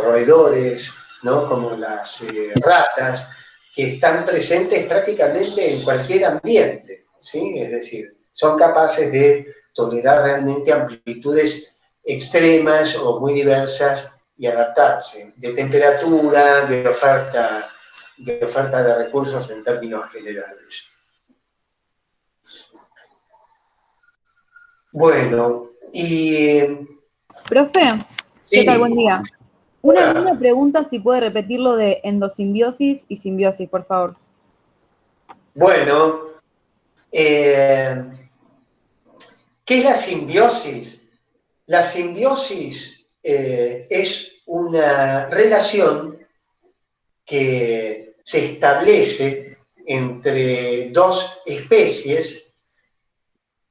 roedores, ¿no? Como las ratas, que están presentes prácticamente en cualquier ambiente, ¿sí? Es decir, son capaces de tolerar realmente amplitudes extremas o muy diversas y adaptarse, de temperatura, de oferta de recursos en términos generales. Bueno, y... Profe, sí. ¿qué tal? Buen día. Una Hola. niña pregunta si puede repetir lo de endosimbiosis y simbiosis, por favor. Bueno, ¿qué es la simbiosis? La simbiosis es una relación que se establece entre dos especies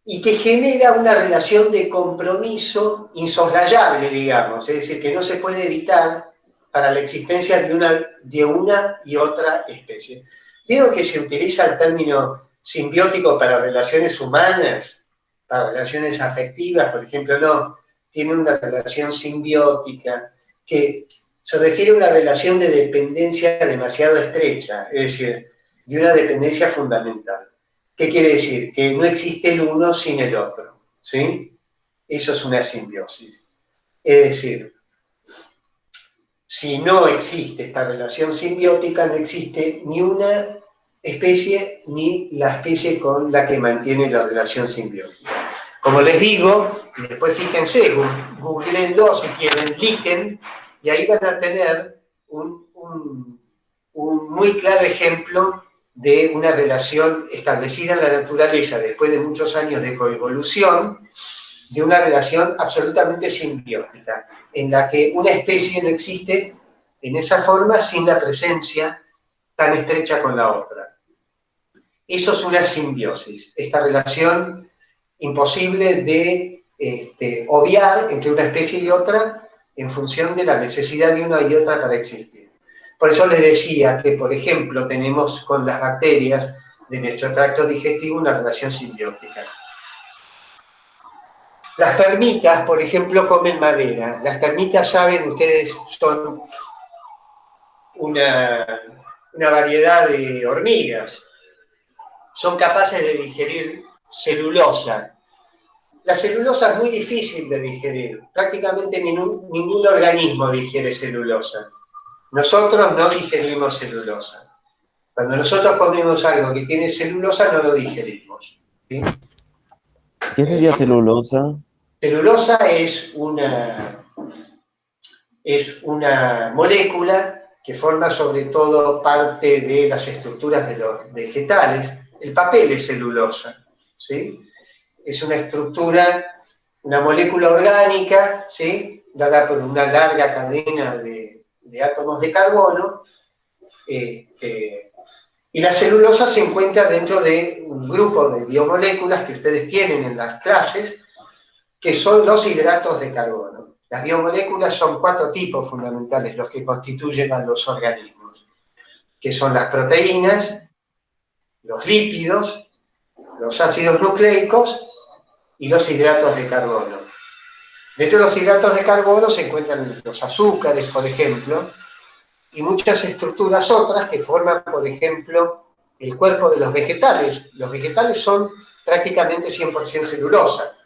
y que genera una relación de compromiso insoslayable, digamos, es decir, que no se puede evitar para la existencia de una y otra especie. Vieron que se utiliza el término simbiótico para relaciones humanas, para relaciones afectivas, por ejemplo, no, tiene una relación simbiótica, que se refiere a una relación de dependencia demasiado estrecha, es decir, de una dependencia fundamental. ¿Qué quiere decir? Que no existe el uno sin el otro, ¿sí? Eso es una simbiosis. Es decir, si no existe esta relación simbiótica, no existe ni una especie ni la especie con la que mantiene la relación simbiótica. Como les digo, y después fíjense, googleenlo si quieren, lichen, y ahí van a tener un muy claro ejemplo de una relación establecida en la naturaleza después de muchos años de coevolución, de una relación absolutamente simbiótica, en la que una especie no existe en esa forma sin la presencia tan estrecha con la otra. Eso es una simbiosis, esta relación imposible de obviar entre una especie y otra en función de la necesidad de una y otra para existir. Por eso les decía que, por ejemplo, tenemos con las bacterias de nuestro tracto digestivo una relación simbiótica. Las termitas, por ejemplo, comen madera. Las termitas, saben ustedes, son una variedad de hormigas. Son capaces de digerir celulosa. La celulosa es muy difícil de digerir. Prácticamente ningún organismo digiere celulosa. Nosotros no digerimos celulosa. Cuando nosotros comemos algo que tiene celulosa, no lo digerimos. ¿Sí? ¿Qué sería celulosa? Celulosa es una molécula que forma sobre todo parte de las estructuras de los vegetales. El papel es celulosa, ¿sí? Es una estructura, una molécula orgánica, ¿sí? Dada por una larga cadena de átomos de carbono, y la celulosa se encuentra dentro de un grupo de biomoléculas que ustedes tienen en las clases, que son los hidratos de carbono. Las biomoléculas son 4 tipos fundamentales, los que constituyen a los organismos, que son las proteínas, los lípidos, los ácidos nucleicos y los hidratos de carbono. Dentro de los hidratos de carbono se encuentran los azúcares, por ejemplo, y muchas estructuras otras que forman, por ejemplo, el cuerpo de los vegetales. Los vegetales son prácticamente 100% celulosa.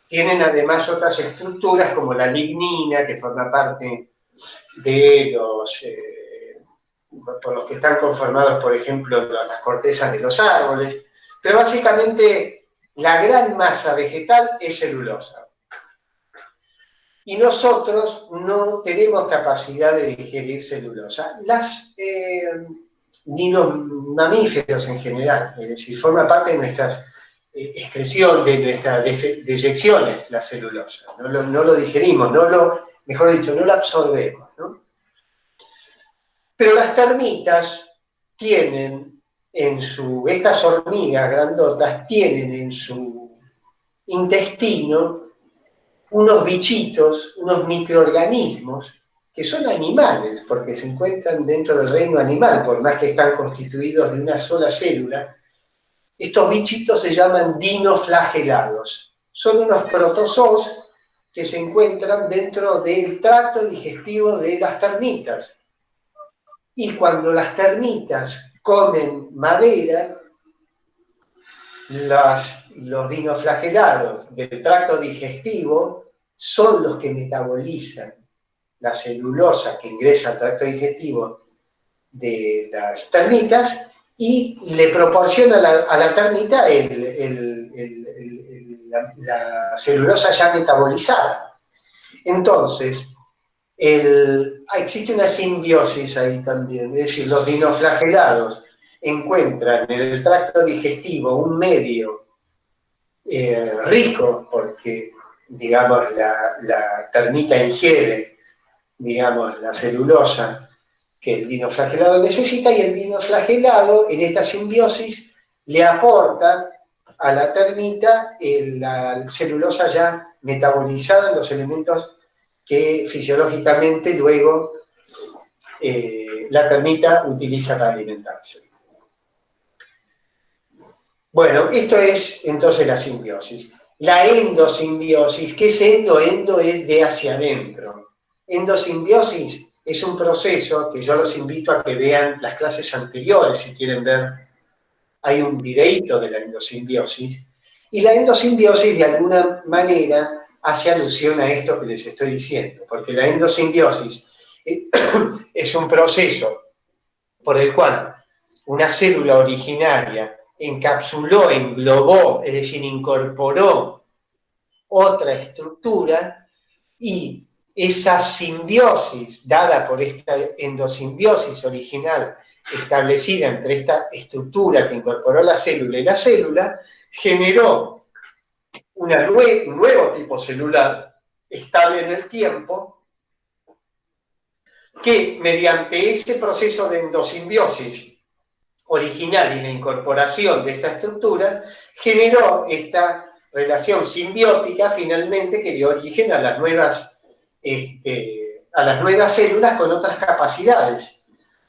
Tienen además otras estructuras como la lignina, que forma parte de por los que están conformados, por ejemplo, las cortezas de los árboles. Pero básicamente la gran masa vegetal es celulosa. Y nosotros no tenemos capacidad de digerir celulosa. Ni los mamíferos en general, es decir, forma parte de nuestras excreción, de nuestras deyecciones, la celulosa. No lo digerimos, mejor dicho, no lo absorbemos, ¿no? Pero las termitas tienen estas hormigas grandotas tienen en su intestino unos bichitos, unos microorganismos, que son animales, porque se encuentran dentro del reino animal, por más que están constituidos de una sola célula. Estos bichitos se llaman dinoflagelados. Son unos protozoos que se encuentran dentro del tracto digestivo de las termitas. Y cuando las termitas comen madera, los dinoflagelados del tracto digestivo son los que metabolizan la celulosa que ingresa al tracto digestivo de las termitas y le proporciona a la termita la celulosa ya metabolizada. Entonces, existe una simbiosis ahí también, es decir, los dinoflagelados encuentran en el tracto digestivo un medio rico, porque, digamos, la termita ingiere, digamos, la celulosa que el dinoflagelado necesita, y el dinoflagelado en esta simbiosis le aporta a la termita la celulosa ya metabolizada en los elementos que fisiológicamente luego la termita utiliza para alimentarse. Bueno, esto es entonces la simbiosis. La endosimbiosis, ¿qué es endo? Endo es de hacia adentro. Endosimbiosis es un proceso que yo los invito a que vean las clases anteriores, si quieren ver. Hay un videíto de la endosimbiosis. Y la endosimbiosis, de alguna manera, hace alusión a esto que les estoy diciendo, porque la endosimbiosis es un proceso por el cual una célula originaria encapsuló, englobó, es decir, incorporó otra estructura, y esa simbiosis dada por esta endosimbiosis original establecida entre esta estructura que incorporó la célula y la célula, generó un nuevo tipo celular estable en el tiempo, que mediante ese proceso de endosimbiosis original y la incorporación de esta estructura, generó esta relación simbiótica finalmente que dio origen a las nuevas células con otras capacidades,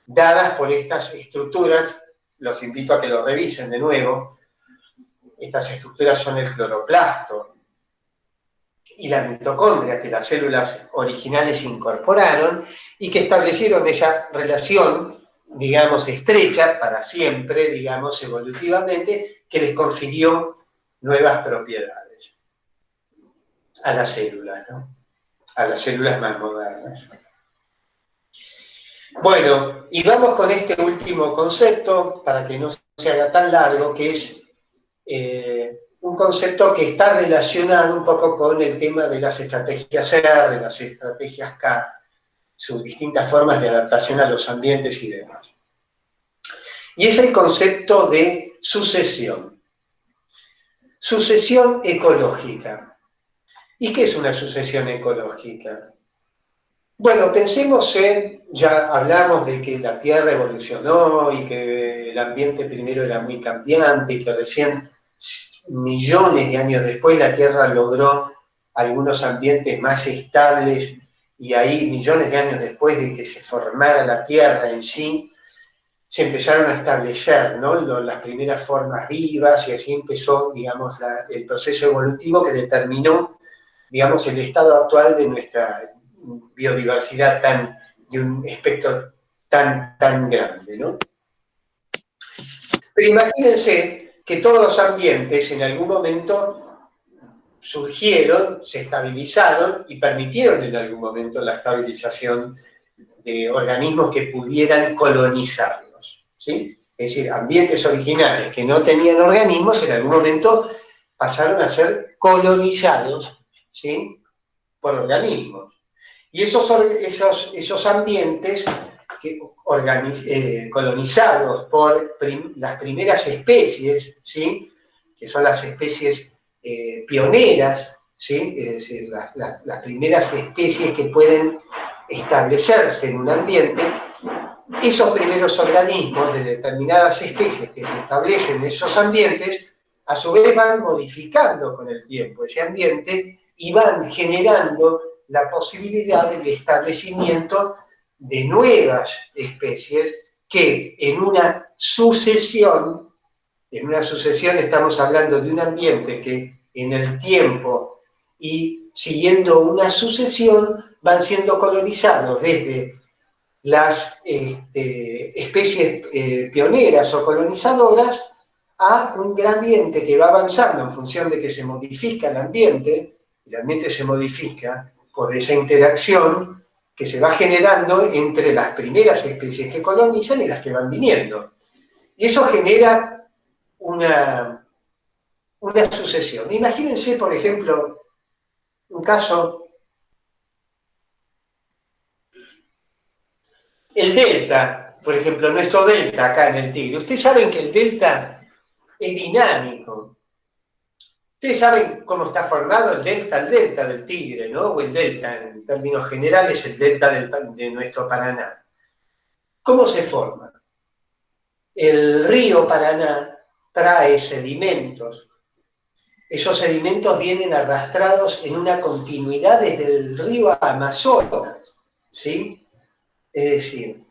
dadas por estas estructuras. Los invito a que lo revisen de nuevo. Estas estructuras son el cloroplasto, y la mitocondria, que las células originales incorporaron y que establecieron esa relación, digamos, estrecha para siempre, digamos, evolutivamente, que les confirió nuevas propiedades a las células, ¿no? A las células más modernas. Bueno, y vamos con este último concepto, para que no se haga tan largo, que es un concepto que está relacionado un poco con el tema de las estrategias R, las estrategias K, sus distintas formas de adaptación a los ambientes y demás. Y es el concepto de sucesión. Sucesión ecológica. ¿Y qué es una sucesión ecológica? Bueno, pensemos ya hablamos de que la Tierra evolucionó y que el ambiente primero era muy cambiante y que recién millones de años después la Tierra logró algunos ambientes más estables y ahí millones de años después de que se formara la Tierra en sí, se empezaron a establecer, ¿no?, las primeras formas vivas y así empezó, digamos, el proceso evolutivo que determinó, digamos, el estado actual de nuestra biodiversidad de un espectro tan grande, ¿no? Pero imagínense que todos los ambientes en algún momento surgieron, se estabilizaron y permitieron en algún momento la estabilización de organismos que pudieran colonizarlos, ¿sí? Es decir, ambientes originales que no tenían organismos en algún momento pasaron a ser colonizados, ¿sí?, por organismos. Y esos ambientes colonizados por las primeras especies, ¿sí?, que son las especies pioneras, ¿sí?, es decir, las primeras especies que pueden establecerse en un ambiente, esos primeros organismos de determinadas especies que se establecen en esos ambientes, a su vez van modificando con el tiempo ese ambiente y van generando la posibilidad del establecimiento de nuevas especies que en una sucesión estamos hablando de un ambiente que en el tiempo y siguiendo una sucesión van siendo colonizados desde las especies pioneras o colonizadoras a un gradiente que va avanzando en función de que se modifica el ambiente se modifica por esa interacción que se va generando entre las primeras especies que colonizan y las que van viniendo. Y eso genera una sucesión. Imagínense, por ejemplo, un caso, el delta, por ejemplo, nuestro delta acá en el Tigre. Ustedes saben que el delta es dinámico. Ustedes saben cómo está formado el delta del Tigre, ¿no? O el delta, en términos generales, el delta de nuestro Paraná. ¿Cómo se forma? El río Paraná trae sedimentos. Esos sedimentos vienen arrastrados en una continuidad desde el río Amazonas, ¿sí? Es decir,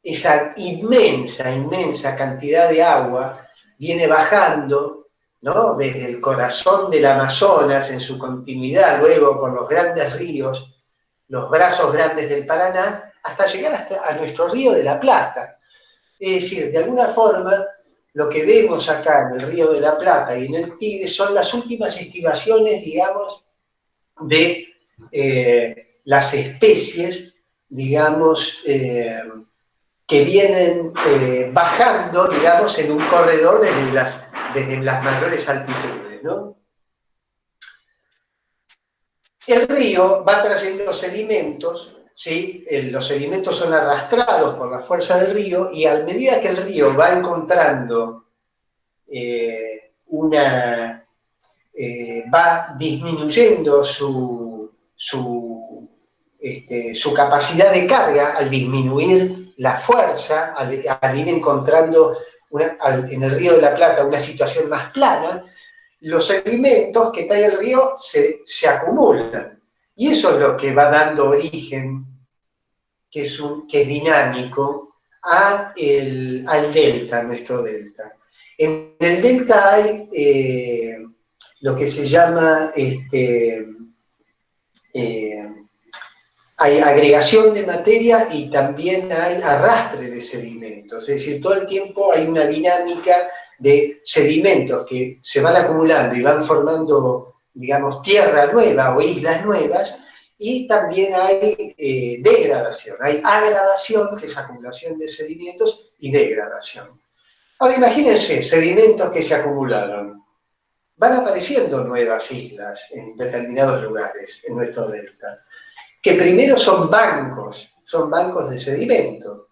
esa inmensa cantidad de agua viene bajando, ¿no?, desde el corazón del Amazonas en su continuidad, luego por los grandes ríos, los brazos grandes del Paraná, hasta llegar a nuestro río de la Plata. Es decir, de alguna forma, lo que vemos acá en el río de la Plata y en el Tigre son las últimas estivaciones, digamos, de las especies, digamos, que vienen bajando, digamos, en un corredor desde las mayores altitudes, ¿no? El río va trayendo sedimentos, ¿sí? Los sedimentos son arrastrados por la fuerza del río y a medida que el río va encontrando va disminuyendo su capacidad de carga al disminuir la fuerza, al ir encontrando en el río de la Plata una situación más plana, los sedimentos que trae el río se acumulan. Y eso es lo que va dando origen, que es dinámico, al delta, nuestro delta. En el delta hay lo que se llama hay agregación de materia y también hay arrastre de sedimentos. Es decir, todo el tiempo hay una dinámica de sedimentos que se van acumulando y van formando, digamos, tierra nueva o islas nuevas, y también hay degradación. Hay agradación, que es acumulación de sedimentos, y degradación. Ahora imagínense, sedimentos que se acumularon. Van apareciendo nuevas islas en determinados lugares en nuestro delta, que primero son bancos de sedimento.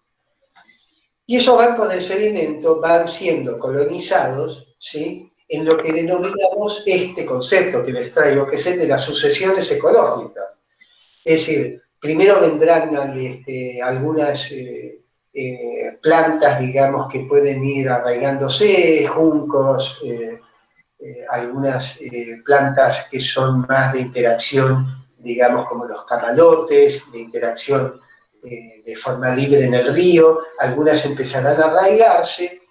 Y esos bancos de sedimento van siendo colonizados, ¿sí?, en lo que denominamos este concepto que les traigo, que es el de las sucesiones ecológicas. Es decir, primero vendrán algunas plantas, digamos, que pueden ir arraigándose, juncos, algunas plantas que son más de interacción, digamos, como los camalotes, de interacción de forma libre en el río, algunas empezarán a arraigarse.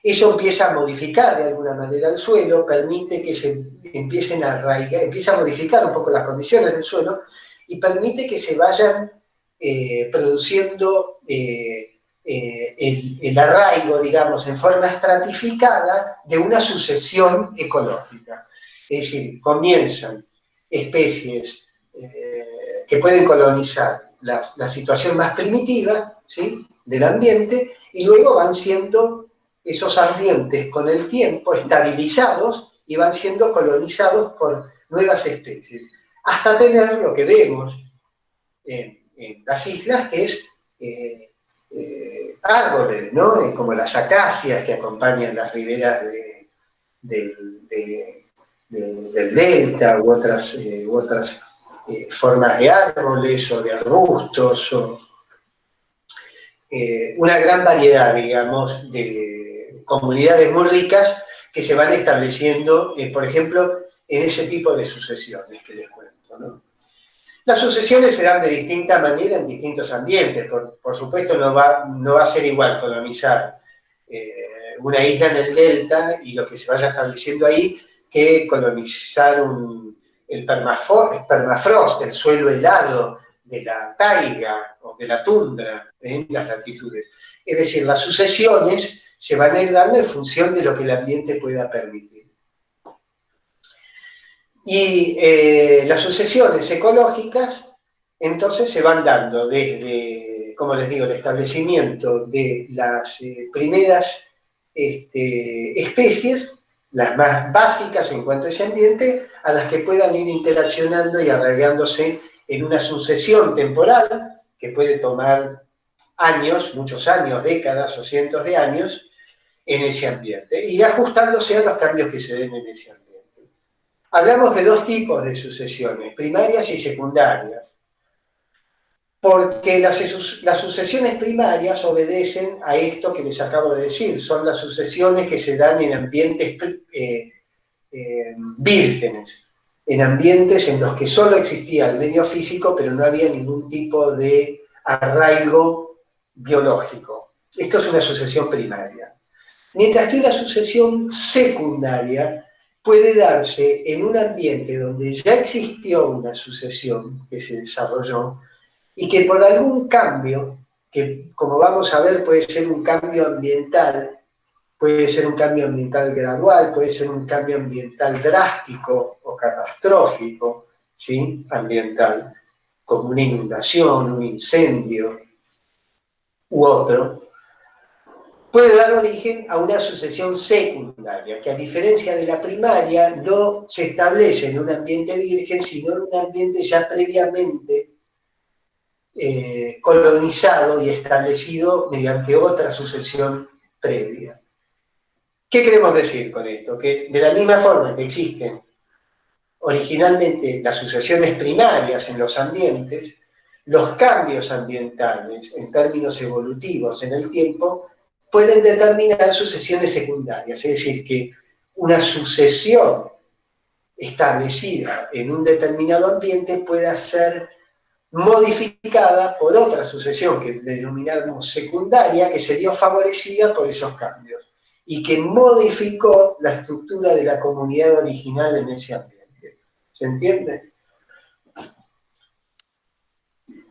Eso empieza a modificar de alguna manera el suelo, permite que se empiecen a arraigar, empieza a modificar un poco las condiciones del suelo y permite que se vayan produciendo el arraigo, digamos, en forma estratificada de una sucesión ecológica. Es decir, comienzan especies que pueden colonizar la situación más primitiva, ¿sí?, del ambiente, y luego van siendo esos ambientes con el tiempo estabilizados y van siendo colonizados por nuevas especies, hasta tener lo que vemos en las islas, que es árboles, ¿no?, como las acacias que acompañan las riberas del delta, u otras formas de árboles o de arbustos, una gran variedad, digamos, de comunidades muy ricas que se van estableciendo, por ejemplo, en ese tipo de sucesiones que les cuento, ¿no? Las sucesiones se dan de distinta manera en distintos ambientes. Por supuesto, no va a ser igual colonizar una isla en el delta y lo que se vaya estableciendo ahí que colonizar el permafrost, el suelo helado de la taiga o de la tundra en las latitudes. Es decir, las sucesiones se van a ir dando en función de lo que el ambiente pueda permitir. Y las sucesiones ecológicas, entonces, se van dando desde, como les digo, el establecimiento de las primeras especies, las más básicas en cuanto a ese ambiente, a las que puedan ir interaccionando y arraigándose en una sucesión temporal que puede tomar años, muchos años, décadas o cientos de años en ese ambiente, y ajustándose a los cambios que se den en ese ambiente. Hablamos de dos tipos de sucesiones, primarias y secundarias, porque las sucesiones primarias obedecen a esto que les acabo de decir, son las sucesiones que se dan en ambientes vírgenes, en ambientes en los que solo existía el medio físico, pero no había ningún tipo de arraigo biológico. Esto es una sucesión primaria. Mientras que una sucesión secundaria puede darse en un ambiente donde ya existió una sucesión que se desarrolló y que por algún cambio, que como vamos a ver puede ser un cambio ambiental, puede ser un cambio ambiental gradual, puede ser un cambio ambiental drástico o catastrófico, ¿sí?, ambiental, como una inundación, un incendio u otro, puede dar origen a una sucesión secundaria, que a diferencia de la primaria no se establece en un ambiente virgen, sino en un ambiente ya previamente colonizado y establecido mediante otra sucesión previa. ¿Qué queremos decir con esto? Que de la misma forma que existen originalmente las sucesiones primarias en los ambientes, los cambios ambientales en términos evolutivos en el tiempo pueden determinar sucesiones secundarias, es decir, que una sucesión establecida en un determinado ambiente pueda ser modificada por otra sucesión que denominamos secundaria, que se vio favorecida por esos cambios y que modificó la estructura de la comunidad original en ese ambiente. ¿Se entiende?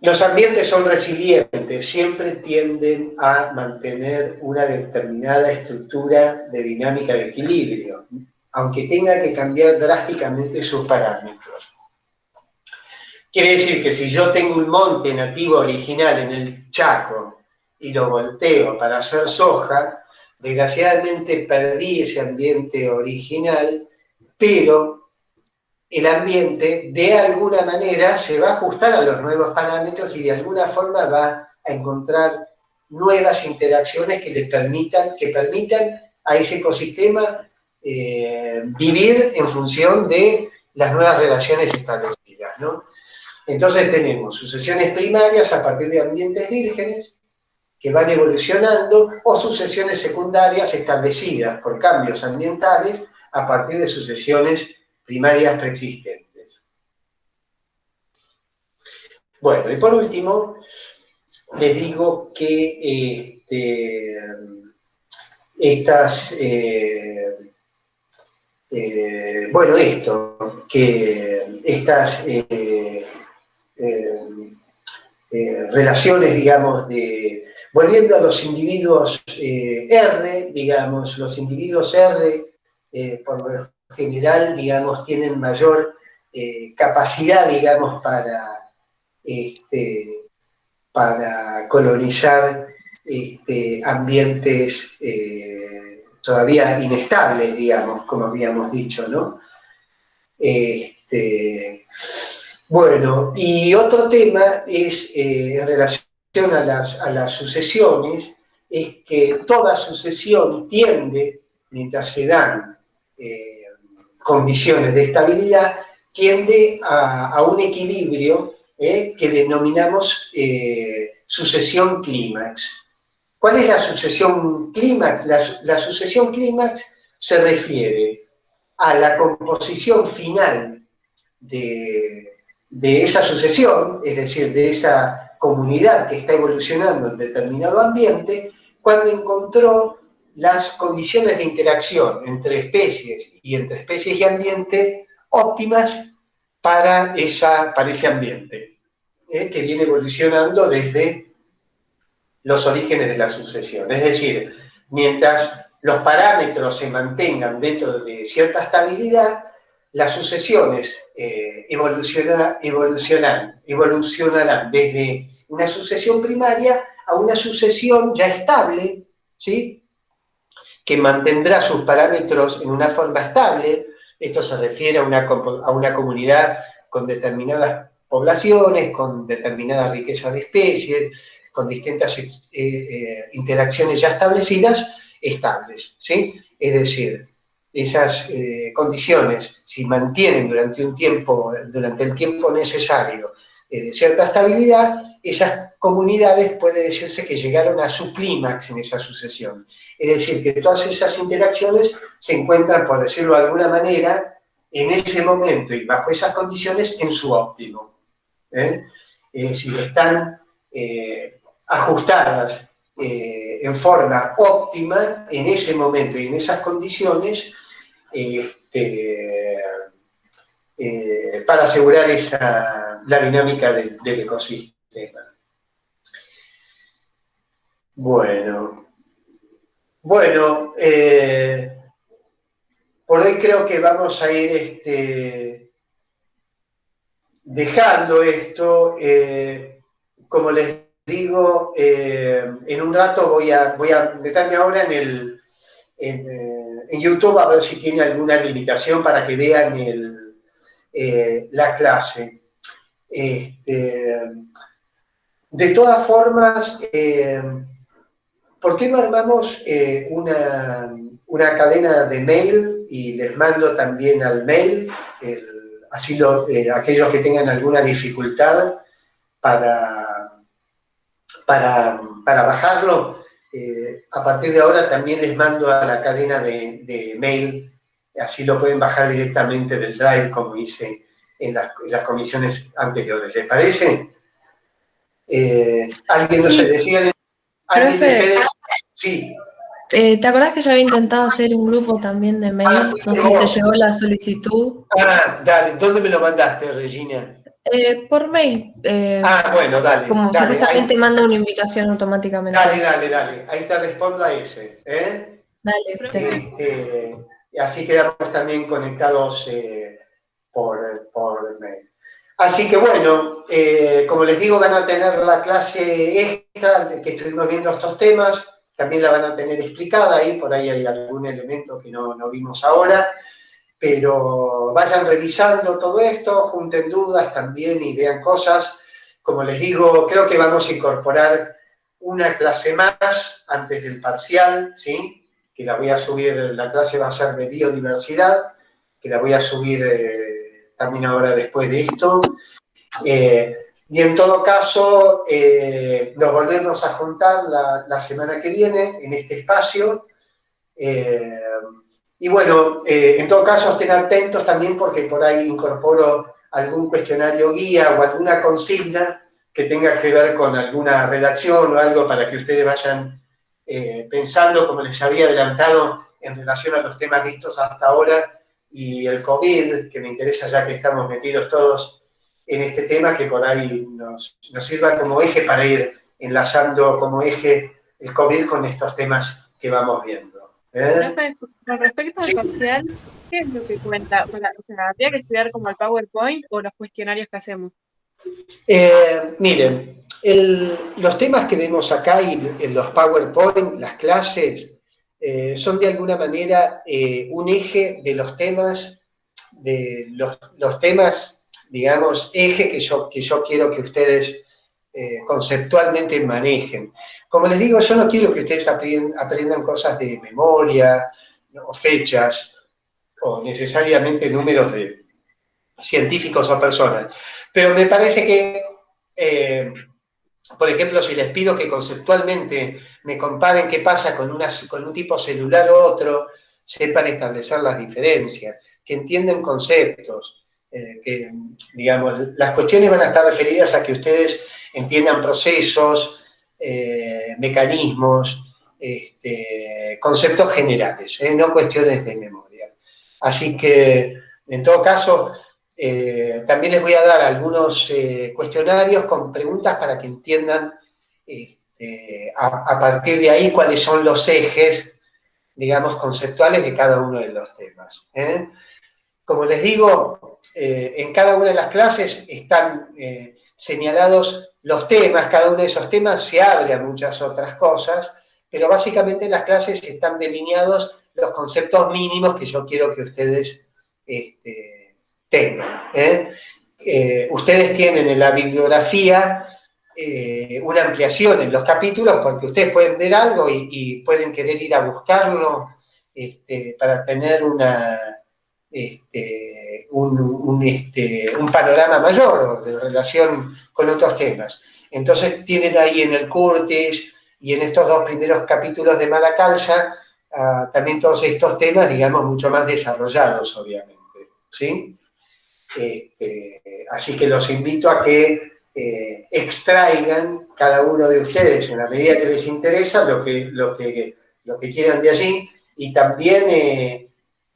Los ambientes son resilientes, siempre tienden a mantener una determinada estructura de dinámica de equilibrio, aunque tenga que cambiar drásticamente sus parámetros. Quiere decir que si yo tengo un monte nativo original en el Chaco y lo volteo para hacer soja, desgraciadamente perdí ese ambiente original, pero el ambiente de alguna manera se va a ajustar a los nuevos parámetros y de alguna forma va a encontrar nuevas interacciones que permitan a ese ecosistema vivir en función de las nuevas relaciones establecidas, ¿no? Entonces tenemos sucesiones primarias a partir de ambientes vírgenes que van evolucionando o sucesiones secundarias establecidas por cambios ambientales a partir de sucesiones primarias preexistentes. Bueno, y por último, les digo que estas relaciones, digamos, volviendo a los individuos R, digamos, los individuos R, por lo general, digamos, tienen mayor capacidad, digamos, para colonizar ambientes todavía inestables, digamos, como habíamos dicho, ¿no? Bueno, y otro tema es, en relación a las sucesiones, es que toda sucesión tiende, mientras se dan condiciones de estabilidad, tiende a un equilibrio que denominamos sucesión clímax. ¿Cuál es la sucesión clímax? La sucesión clímax se refiere a la composición final de esa sucesión, es decir, de esa comunidad que está evolucionando en determinado ambiente, cuando encontró las condiciones de interacción entre especies y ambiente óptimas para ese ambiente, que viene evolucionando desde los orígenes de la sucesión. Es decir, mientras los parámetros se mantengan dentro de cierta estabilidad, las sucesiones evolucionarán desde una sucesión primaria a una sucesión ya estable, ¿sí?, que mantendrá sus parámetros en una forma estable. Esto se refiere a una comunidad con determinadas poblaciones, con determinada riqueza de especies, con distintas interacciones ya establecidas, estables, ¿sí? Es decir, esas condiciones, si mantienen durante el tiempo necesario cierta estabilidad, esas comunidades puede decirse que llegaron a su clímax en esa sucesión. Es decir, que todas esas interacciones se encuentran, por decirlo de alguna manera, en ese momento y bajo esas condiciones en su óptimo. Es decir, están ajustadas en forma óptima en ese momento y en esas condiciones para asegurar la dinámica del ecosistema. Bueno, por hoy creo que vamos a ir dejando esto. Como les digo, en un rato voy a meterme ahora en YouTube a ver si tiene alguna limitación para que vean la clase. De todas formas, ¿por qué no armamos una cadena de mail y les mando también al mail, así aquellos que tengan alguna dificultad para bajarlo? A partir de ahora también les mando a la cadena de mail, así lo pueden bajar directamente del Drive, como hice en las comisiones anteriores. ¿Les parece? ¿Alguien no se decía? ¿Alguien de ustedes? Sí. ¿Te acordás que yo había intentado hacer un grupo también de mail? No sé si te llegó la solicitud. Dale, ¿dónde me lo mandaste, Regina? Por mail. Bueno, dale. Como Dale, supuestamente manda una invitación automáticamente. dale. Ahí te respondo a ese. Dale, gracias. Y así quedamos también conectados por mail. Así que bueno, como les digo, van a tener la clase esta, que estuvimos viendo estos temas, también la van a tener explicada ahí, por ahí hay algún elemento que no vimos ahora, pero vayan revisando todo esto, junten dudas también y vean cosas. Como les digo, creo que vamos a incorporar una clase más antes del parcial, ¿sí? Que la voy a subir, la clase va a ser de biodiversidad, que la voy a subir también ahora después de esto. Y en todo caso, nos volvemos a juntar la semana que viene en este espacio. Y bueno, en todo caso, estén atentos también porque por ahí incorporo algún cuestionario guía o alguna consigna que tenga que ver con alguna redacción o algo para que ustedes vayan pensando, como les había adelantado, en relación a los temas vistos hasta ahora y el COVID, que me interesa ya que estamos metidos todos en este tema, que por ahí nos sirva como eje para ir enlazando como eje el COVID con estos temas que vamos viendo. Profe, con respecto al parcial, ¿qué es lo que cuenta? O sea, ¿habría que estudiar como el PowerPoint o los cuestionarios que hacemos? Miren, los temas que vemos acá y en los PowerPoint, las clases, son de alguna manera un eje de los temas, digamos, eje que yo quiero que ustedes conceptualmente manejen. Como les digo, yo no quiero que ustedes aprendan cosas de memoria, ¿no? O fechas, o necesariamente números de científicos o personas. Pero me parece que, por ejemplo, si les pido que conceptualmente me comparen qué pasa con un tipo celular u otro, sepan establecer las diferencias, que entiendan conceptos, que, digamos, las cuestiones van a estar referidas a que ustedes entiendan procesos, mecanismos, conceptos generales, no cuestiones de memoria. Así que, en todo caso, también les voy a dar algunos cuestionarios con preguntas para que entiendan a partir de ahí cuáles son los ejes, digamos, conceptuales de cada uno de los temas. Como les digo, en cada una de las clases están señalados los temas, cada uno de esos temas se abre a muchas otras cosas, pero básicamente en las clases están delineados los conceptos mínimos que yo quiero que ustedes tengan. Ustedes tienen en la bibliografía una ampliación en los capítulos porque ustedes pueden ver algo y pueden querer ir a buscarlo para tener un panorama mayor de relación con otros temas. Entonces tienen ahí en el Curtis y en estos dos primeros capítulos de Mala Calza también todos estos temas, digamos, mucho más desarrollados, obviamente, ¿sí? Así que los invito a que extraigan cada uno de ustedes en la medida que les interesa lo que quieran de allí y también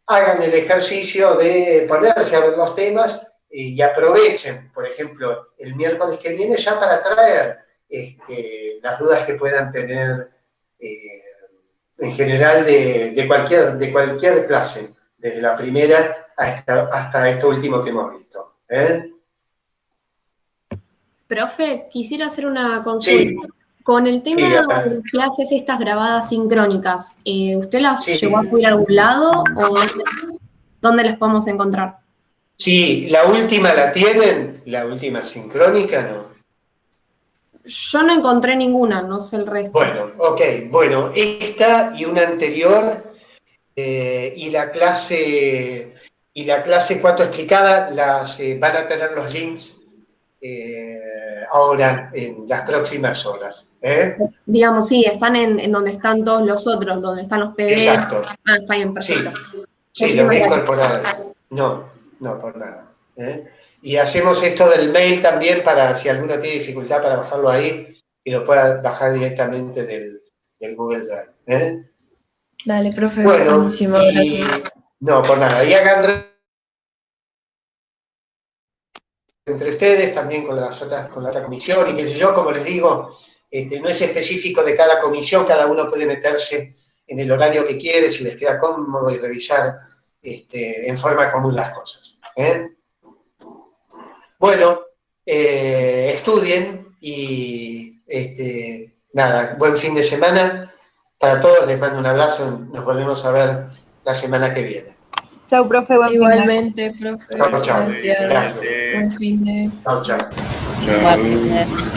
hagan el ejercicio de ponerse a ver los temas y aprovechen, por ejemplo, el miércoles que viene ya para traer las dudas que puedan tener en general de cualquier clase, desde la primera hasta esto último que hemos visto. Profe, quisiera hacer una consulta. Sí. Con el tema Sí, de las clases estas grabadas sincrónicas, ¿usted las sí. llegó a subir a algún lado o dónde las podemos encontrar? Sí, la última la tienen, la última sincrónica, ¿no? Yo no encontré ninguna, no sé el resto. Bueno, ok, bueno, esta y una anterior y la clase 4 explicada las van a tener los links ahora en las próximas horas. Digamos, sí, están en donde están todos los otros, donde están los PDF. Exacto. Ah, está bien, perfecto. Sí, lo voy a incorporar. No, por nada. Y hacemos esto del mail también para si alguno tiene dificultad para bajarlo ahí y lo pueda bajar directamente del Google Drive. Dale, profe, bueno, buenísimo, gracias. No, por nada. Y hagan entre ustedes, también con las otras, con la otra comisión, y qué sé yo, como les digo, no es específico de cada comisión, cada uno puede meterse en el horario que quiere, si les queda cómodo, y revisar en forma común las cosas. Bueno, estudien y nada, buen fin de semana para todos, les mando un abrazo, nos volvemos a ver la semana que viene. Chau, profe, buen fin de- Igualmente, profe. Chao, chao. Gracias. Gracias. Buen fin de... Chao, chao. Chao.